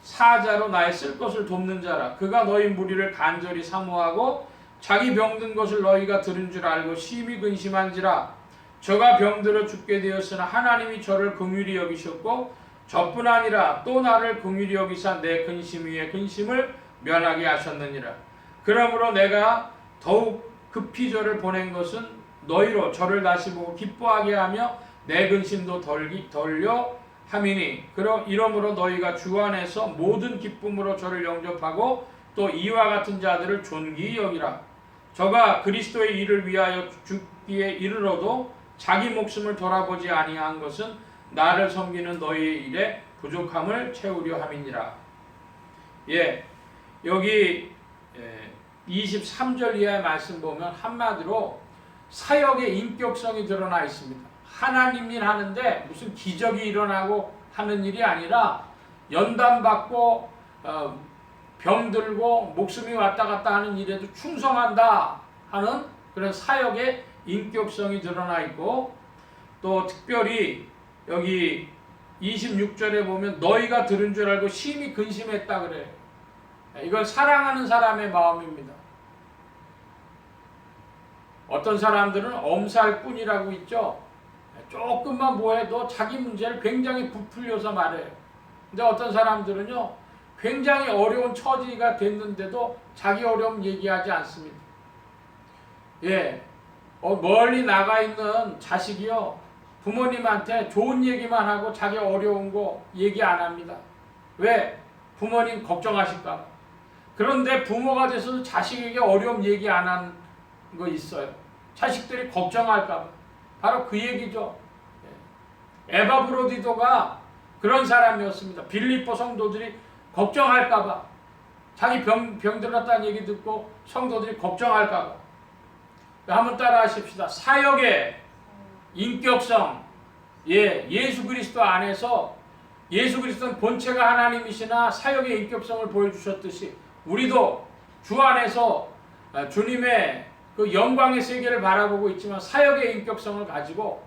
사자로 나의 쓸 것을 돕는 자라. 그가 너희 무리를 간절히 사모하고 자기 병든 것을 너희가 들은 줄 알고 심히 근심한지라. 저가 병들어 죽게 되었으나 하나님이 저를 긍휼히 여기셨고 저뿐 아니라 또 나를 긍휼히 여기사 내 근심 위에 근심을 면하게 하셨느니라. 그러므로 내가 더욱 급히 저를 보낸 것은 너희로 저를 다시 보고 기뻐하게 하며 내 근심도 덜려 함이니 이러므로 너희가 주 안에서 모든 기쁨으로 저를 영접하고 또 이와 같은 자들을 존귀히 여기라. 저가 그리스도의 일을 위하여 죽기에 이르러도 자기 목숨을 돌아보지 아니한 것은 나를 섬기는 너희의 일에 부족함을 채우려 함이니라. 예, 여기 23절 이하의 말씀 보면 한마디로 사역의 인격성이 드러나 있습니다. 하나님 일 하는데 무슨 기적이 일어나고 하는 일이 아니라 연단받고 병들고 목숨이 왔다 갔다 하는 일에도 충성한다 하는 그런 사역의 인격성이 드러나 있고, 또 특별히 여기 26절에 보면 너희가 들은 줄 알고 심히 근심했다 그래요. 이건 사랑하는 사람의 마음입니다. 어떤 사람들은 엄살꾼이라고 있죠. 조금만 뭐 해도 자기 문제를 굉장히 부풀려서 말해요. 근데 어떤 사람들은요, 굉장히 어려운 처지가 됐는데도 자기 어려움 얘기하지 않습니다. 예, 멀리 나가 있는 자식이요, 부모님한테 좋은 얘기만 하고 자기 어려운 거 얘기 안 합니다. 왜? 부모님 걱정하실까. 그런데 부모가 돼서도 자식에게 어려움 얘기 안 한 거 있어요. 자식들이 걱정할까 봐. 바로 그 얘기죠. 에바브로디도가 그런 사람이었습니다. 빌립보 성도들이 걱정할까 봐. 자기 병들었다는 얘기 듣고 성도들이 걱정할까 봐. 한번 따라 하십시다. 사역의 인격성. 예수 그리스도 안에서, 예수 그리스도는 본체가 하나님이시나 사역의 인격성을 보여주셨듯이 우리도 주 안에서 주님의 그 영광의 세계를 바라보고 있지만 사역의 인격성을 가지고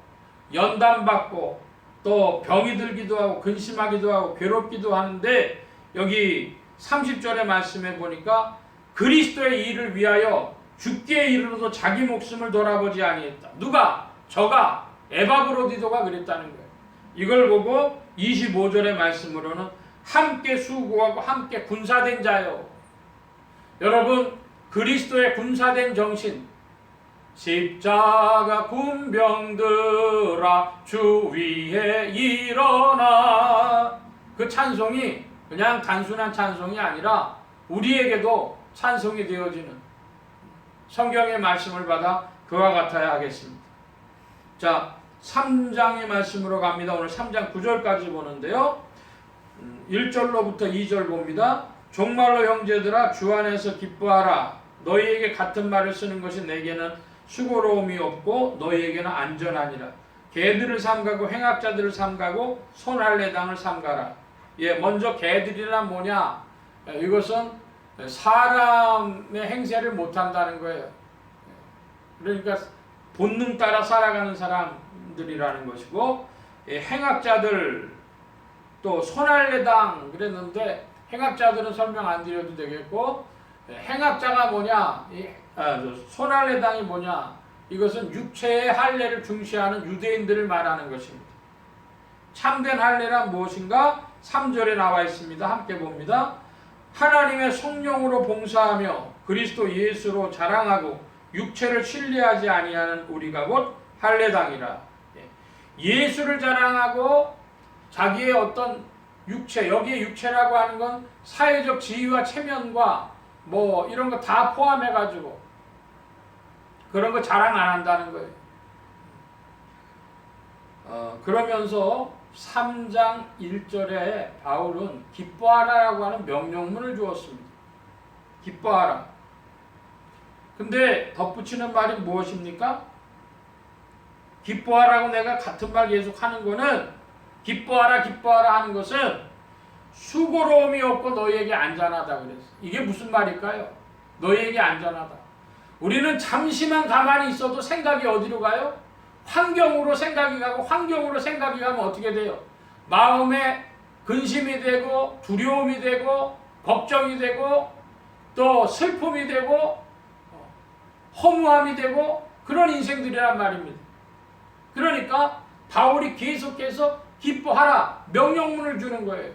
연단받고 또 병이 들기도 하고 근심하기도 하고 괴롭기도 하는데, 여기 30절의 말씀에 보니까 그리스도의 일을 위하여 죽기에 이르러도 자기 목숨을 돌아보지 아니했다. 누가? 저가, 에바브로디도가 그랬다는 거예요. 이걸 보고 25절의 말씀으로는 함께 수고하고 함께 군사된 자요. 여러분, 그리스도의 군사된 정신, 십자가 군병들아 주 위에 일어나, 그 찬송이 그냥 단순한 찬송이 아니라 우리에게도 찬송이 되어지는 성경의 말씀을 받아 그와 같아야 하겠습니다. 자, 3장의 말씀으로 갑니다. 오늘 3장 9절까지 보는데요. 1절로부터 2절 봅니다. 정말로 형제들아 주 안에서 기뻐하라. 너희에게 같은 말을 쓰는 것이 내게는 수고로움이 없고 너희에게는 안전하니라. 개들을 삼가고 행악자들을 삼가고 손할례당을 삼가라. 예, 먼저 개들이란 뭐냐? 이것은 사람의 행세를 못한다는 거예요. 그러니까 본능 따라 살아가는 사람들이라는 것이고, 행악자들, 또 손할례당 그랬는데 행악자들은 설명 안 드려도 되겠고, 행악자가 뭐냐, 손할례당이 뭐냐, 이것은 육체의 할례를 중시하는 유대인들을 말하는 것입니다. 참된 할례란 무엇인가? 3절에 나와 있습니다. 함께 봅니다. 하나님의 성령으로 봉사하며 그리스도 예수로 자랑하고 육체를 신뢰하지 아니하는 우리가 곧 할례당이라. 예수를 자랑하고 자기의 어떤 육체, 여기에 육체라고 하는 건 사회적 지위와 체면과 뭐 이런 거 다 포함해 가지고 그런 거 자랑 안 한다는 거예요. 그러면서 3장 1절에 바울은 기뻐하라라고 하는 명령문을 주었습니다. 기뻐하라. 근데 덧붙이는 말이 무엇입니까? 기뻐하라고 내가 같은 말 계속 하는 거는, 기뻐하라 기뻐하라 하는 것은 수고로움이 없고 너희에게 안전하다 그랬어요. 이게 무슨 말일까요? 너희에게 안전하다. 우리는 잠시만 가만히 있어도 생각이 어디로 가요? 환경으로 생각이 가고, 환경으로 생각이 가면 어떻게 돼요? 마음에 근심이 되고 두려움이 되고 걱정이 되고 또 슬픔이 되고 허무함이 되고 그런 인생들이란 말입니다. 그러니까 바울이 계속해서 기뻐하라 명령문을 주는 거예요.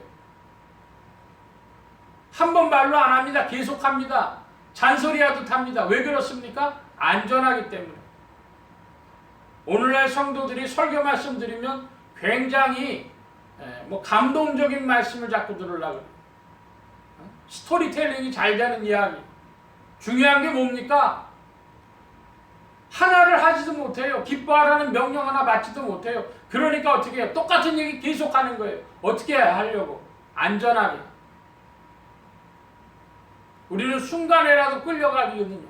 한 번 말로 안 합니다. 계속합니다. 잔소리하듯 합니다. 왜 그렇습니까? 안전하기 때문에. 오늘날 성도들이 설교 말씀 드리면 굉장히 감동적인 말씀을 자꾸 들으려고 해요. 스토리텔링이 잘 되는 이야기. 중요한 게 뭡니까? 하나를 하지도 못해요. 기뻐하라는 명령 하나 받지도 못해요. 그러니까 어떻게 해요? 똑같은 얘기 계속하는 거예요. 어떻게 하려고? 안전하게. 우리는 순간에라도 끌려가거든요.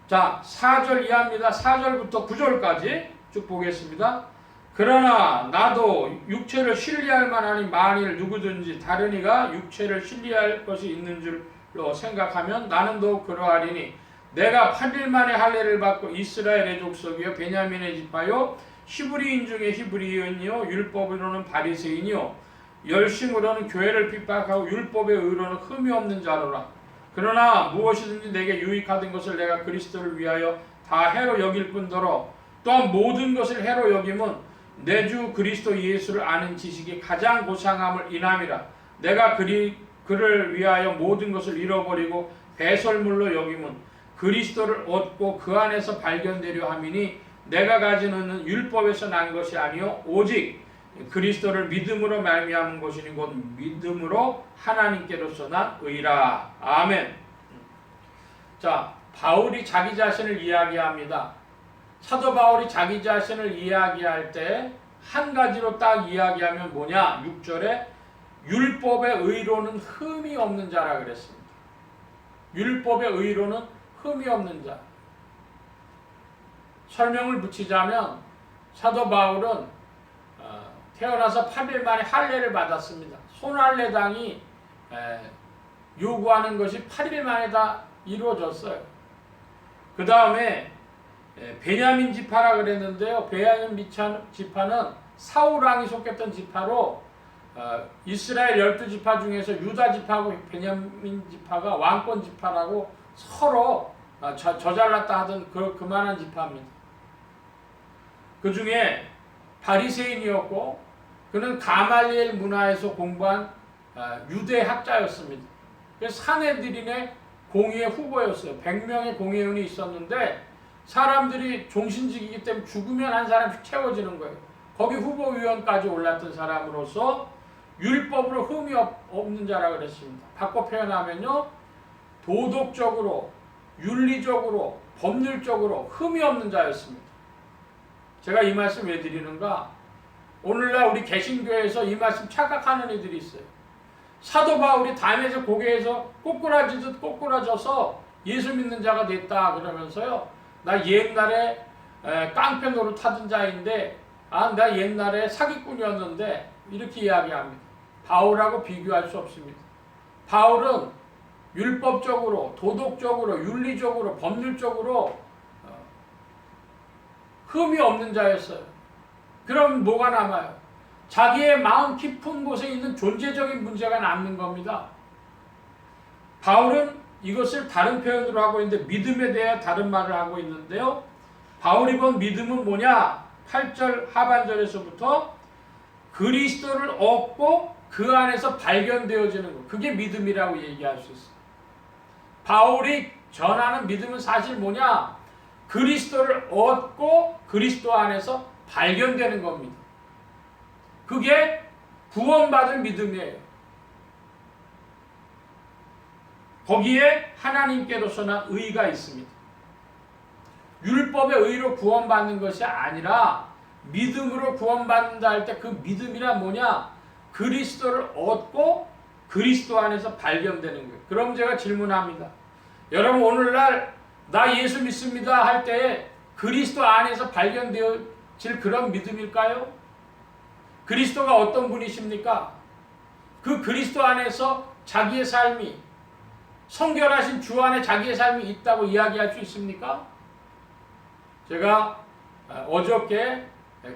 자, 4절 이하입니다. 4절부터 9절까지 쭉 보겠습니다. 그러나 나도 육체를 신뢰할 만하니 만일 누구든지 다른 이가 육체를 신뢰할 것이 있는 줄로 생각하면 나는 더욱 그러하리니 내가 8일 만에 할례를 받고 이스라엘의 족속이요 베냐민의 지파요 히브리인 중에 히브리인이요 율법으로는 바리새인이요 열심으로는 교회를 핍박하고 율법의 의로는 흠이 없는 자로라. 그러나 무엇이든지 내게 유익하던 것을 내가 그리스도를 위하여 다 해로 여길 뿐더러 또한 모든 것을 해로 여김은 내 주 그리스도 예수를 아는 지식이 가장 고상함을 인함이라. 내가 그를 위하여 모든 것을 잃어버리고 배설물로 여김은 그리스도를 얻고 그 안에서 발견되려 함이니 내가 가지는 율법에서 난 것이 아니요 오직 그리스도를 믿음으로 말미암은 것이니 곧 믿음으로 하나님께로서 난 의라. 아멘. 자, 바울이 자기 자신을 이야기합니다. 사도 바울이 자기 자신을 이야기할 때 한 가지로 딱 이야기하면 뭐냐? 6절에 율법의 의로는 흠이 없는 자라 그랬습니다. 율법의 의로는 흠이 없는 자. 설명을 붙이자면 사도 바울은 태어나서 8일 만에 할례를 받았습니다. 손할례당이 요구하는 것이 8일 만에 다 이루어졌어요. 그 다음에 베냐민 지파라 그랬는데요. 베냐민 지파는 사울 왕이 속했던 지파로 이스라엘 12지파 중에서 유다 지파하고 베냐민 지파가 왕권 지파라고 서로 저잘났다 하던 그만한 지파입니다. 그 중에 바리새인이었고 그는 가말리엘 문화에서 공부한 유대 학자였습니다. 그래서 사내들인의 공의의 후보였어요. 100명의 공회의원이 있었는데 사람들이 종신직이기 때문에 죽으면 한 사람씩 채워지는 거예요. 거기 후보위원까지 올랐던 사람으로서 율법으로 흠이 없는 자라 그랬습니다. 바꿔 표현하면요, 도덕적으로, 윤리적으로, 법률적으로 흠이 없는 자였습니다. 제가 이 말씀 왜 드리는가? 오늘날 우리 개신교에서 이 말씀 착각하는 이들이 있어요. 사도 바울이 담에서 고개에서 꼬꾸라지듯 꼬꾸라져서 예수 믿는 자가 됐다 그러면서요, 나 옛날에 깡패 노릇하던 자인데 나 옛날에 사기꾼이었는데 이렇게 이야기합니다. 바울하고 비교할 수 없습니다. 바울은 율법적으로, 도덕적으로, 윤리적으로, 법률적으로 흠이 없는 자였어요. 그럼 뭐가 남아요? 자기의 마음 깊은 곳에 있는 존재적인 문제가 남는 겁니다. 바울은 이것을 다른 표현으로 하고 있는데 믿음에 대해 다른 말을 하고 있는데요. 바울이 본 믿음은 뭐냐? 8절 하반절에서부터 그리스도를 얻고 그 안에서 발견되어지는 것. 그게 믿음이라고 얘기할 수 있어요. 바울이 전하는 믿음은 사실 뭐냐? 그리스도를 얻고 그리스도 안에서 발견되는 겁니다. 그게 구원받은 믿음이에요. 거기에 하나님께로서나 의가 있습니다. 율법의 의로 구원받는 것이 아니라 믿음으로 구원받는다 할 때 그 믿음이란 뭐냐? 그리스도를 얻고 그리스도 안에서 발견되는 거예요. 그럼 제가 질문합니다. 여러분 오늘날 나 예수 믿습니다 할 때 그리스도 안에서 발견되어질 그런 믿음일까요? 그리스도가 어떤 분이십니까? 그 그리스도 안에서 자기의 삶이 성결하신 주 안에 자기의 삶이 있다고 이야기할 수 있습니까? 제가 어저께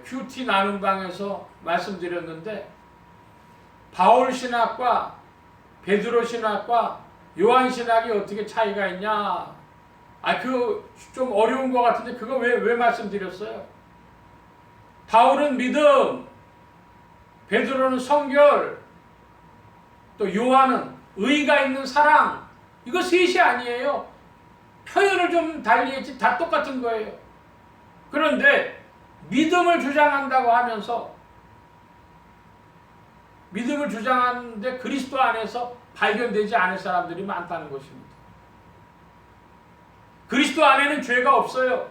큐티 나눔방에서 말씀드렸는데 바울 신학과 베드로 신학과 요한 신학이 어떻게 차이가 있냐? 좀 어려운 것 같은데 그거 왜 말씀드렸어요? 바울은 믿음, 베드로는 성결, 또 요한은 의가 있는 사랑. 이거 셋이 아니에요. 표현을 좀 달리 했지 다 똑같은 거예요. 그런데 믿음을 주장한다고 하면서 믿음을 주장하는데 그리스도 안에서 발견되지 않을 사람들이 많다는 것입니다. 그리스도 안에는 죄가 없어요.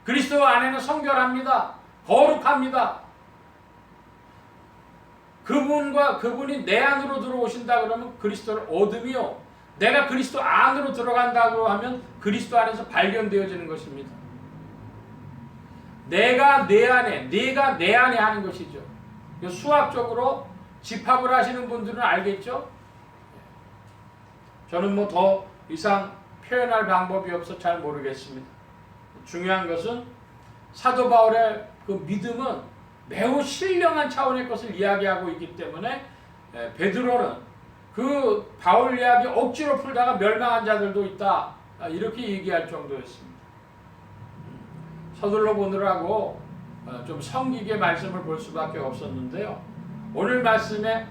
그리스도 안에는 성결합니다. 거룩합니다. 그분이 내 안으로 들어오신다 그러면 그리스도를 얻으며 내가 그리스도 안으로 들어간다고 하면 그리스도 안에서 발견되어지는 것입니다. 내가 내 안에 하는 것이죠. 수학적으로 집합을 하시는 분들은 알겠죠? 저는 뭐 더 이상 표현할 방법이 없어 잘 모르겠습니다. 중요한 것은 사도 바울의 그 믿음은 매우 신령한 차원의 것을 이야기하고 있기 때문에 베드로는 그 바울 이야기 억지로 풀다가 멸망한 자들도 있다, 이렇게 얘기할 정도였습니다. 서둘러 보느라고 좀 성기게 말씀을 볼 수밖에 없었는데요. 오늘 말씀에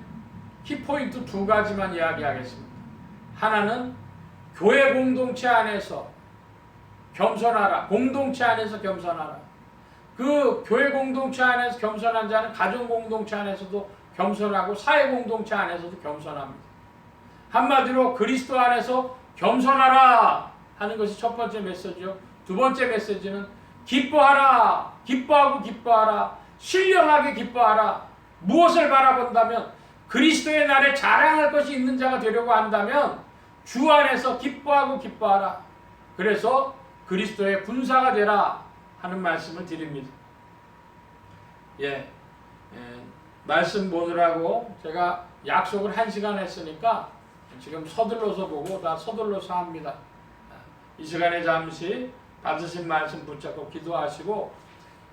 키포인트 두 가지만 이야기하겠습니다. 하나는 교회 공동체 안에서 겸손하라. 공동체 안에서 겸손하라. 그 교회 공동체 안에서 겸손한 자는 가정 공동체 안에서도 겸손하고 사회 공동체 안에서도 겸손합니다. 한마디로 그리스도 안에서 겸손하라 하는 것이 첫 번째 메시지요. 두 번째 메시지는 기뻐하라. 기뻐하고 기뻐하라. 신령하게 기뻐하라. 무엇을 바라본다면 그리스도의 날에 자랑할 것이 있는 자가 되려고 한다면 주 안에서 기뻐하고 기뻐하라. 그래서 그리스도의 군사가 되라 하는 말씀을 드립니다. 말씀 보느라고 제가 약속을 1시간 했으니까 지금 서둘러서 보고 다 서둘러서 합니다. 이 시간에 잠시 받으신 말씀 붙잡고 기도하시고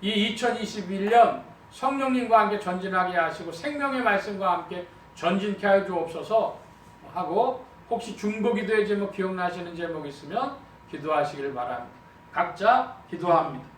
이 2021년 성령님과 함께 전진하게 하시고 생명의 말씀과 함께 전진케 하여 주옵소서 하고, 혹시 중보기도의 제목 기억나시는 제목 있으면 기도하시길 바랍니다. 각자 기도합니다.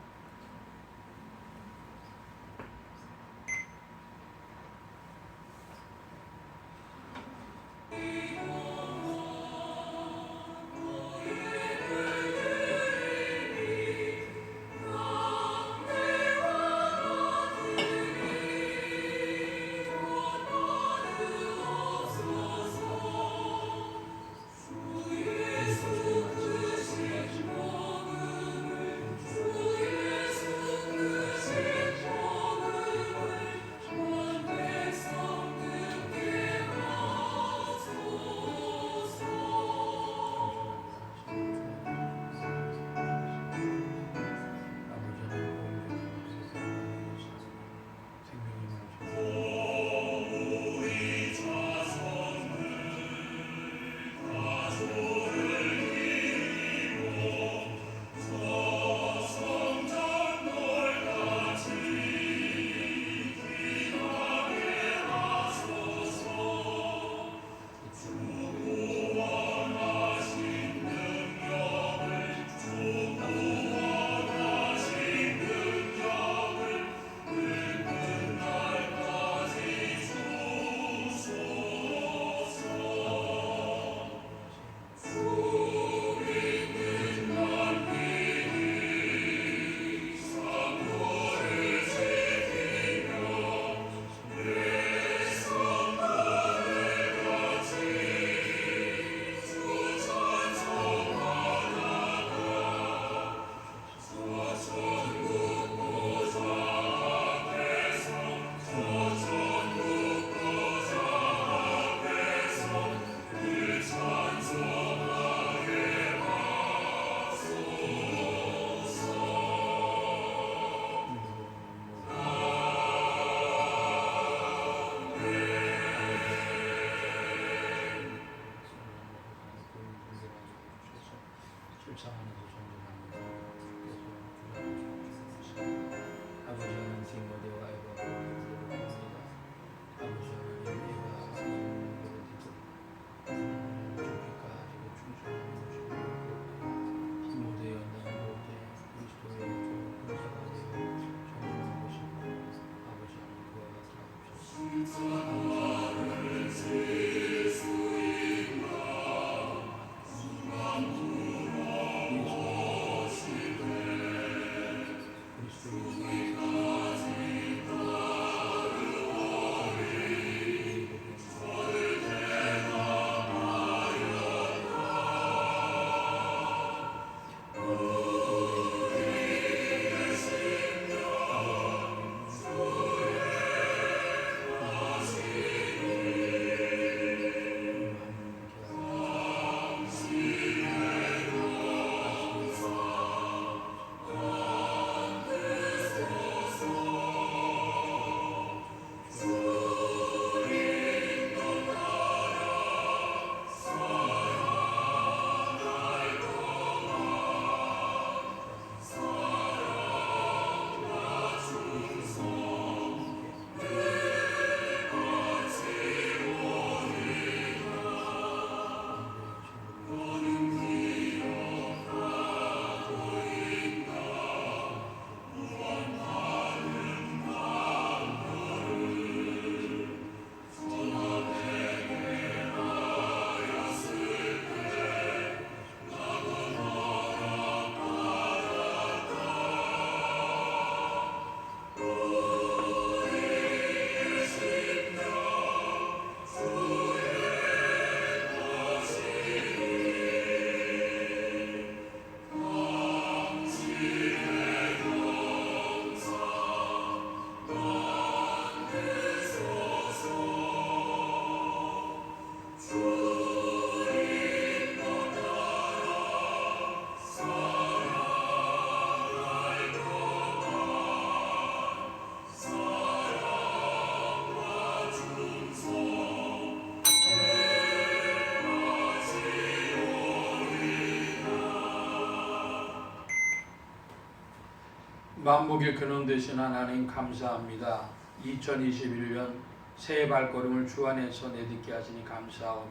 만복의 근원 되신 하나님 감사합니다. 2021년 새해 발걸음을 주 안에서 내딛게 하시니 감사하며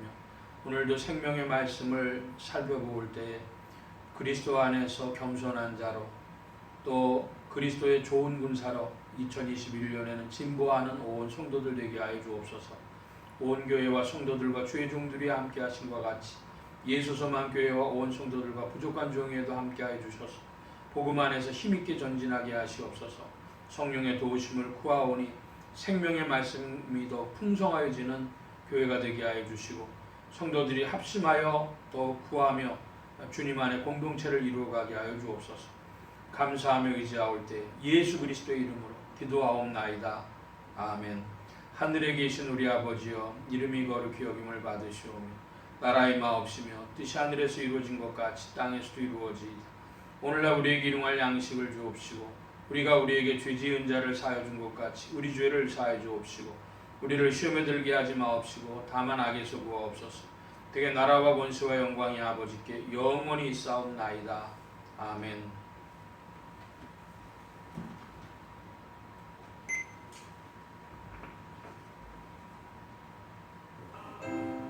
오늘도 생명의 말씀을 살펴볼 때에 그리스도 안에서 겸손한 자로 또 그리스도의 좋은 군사로 2021년에는 진보하는 온 성도들 되게 하여 주옵소서. 온 교회와 성도들과 주의 종들이 함께 하신 것 같이 예수서만 교회와 온 성도들과 부족한 종에도 함께 하여 주셔서 복음 안에서 힘있게 전진하게 하시옵소서. 성령의 도우심을 구하오니 생명의 말씀이 더 풍성하여지는 교회가 되게 하여 주시고 성도들이 합심하여 더 구하며 주님 안에 공동체를 이루어가게 하여 주옵소서. 감사하며 의지하올 때 예수 그리스도의 이름으로 기도하옵나이다. 아멘. 하늘에 계신 우리 아버지여, 이름이 거룩히 여김을 받으시오며 나라의 마옵시며 뜻이 하늘에서 이루어진 것 같이 땅에서도 이루어지이다. 오늘날 우리에게 일용할 양식을 주옵시고 우리가 우리에게 죄 지은 자를 사하여 준 것 같이 우리 죄를 사하여 주옵시고 우리를 시험에 들게 하지 마옵시고 다만 악에서 구하옵소서. 되게 나라와 권세와 영광이 아버지께 영원히 있사옵나이다. 아멘. Yeah.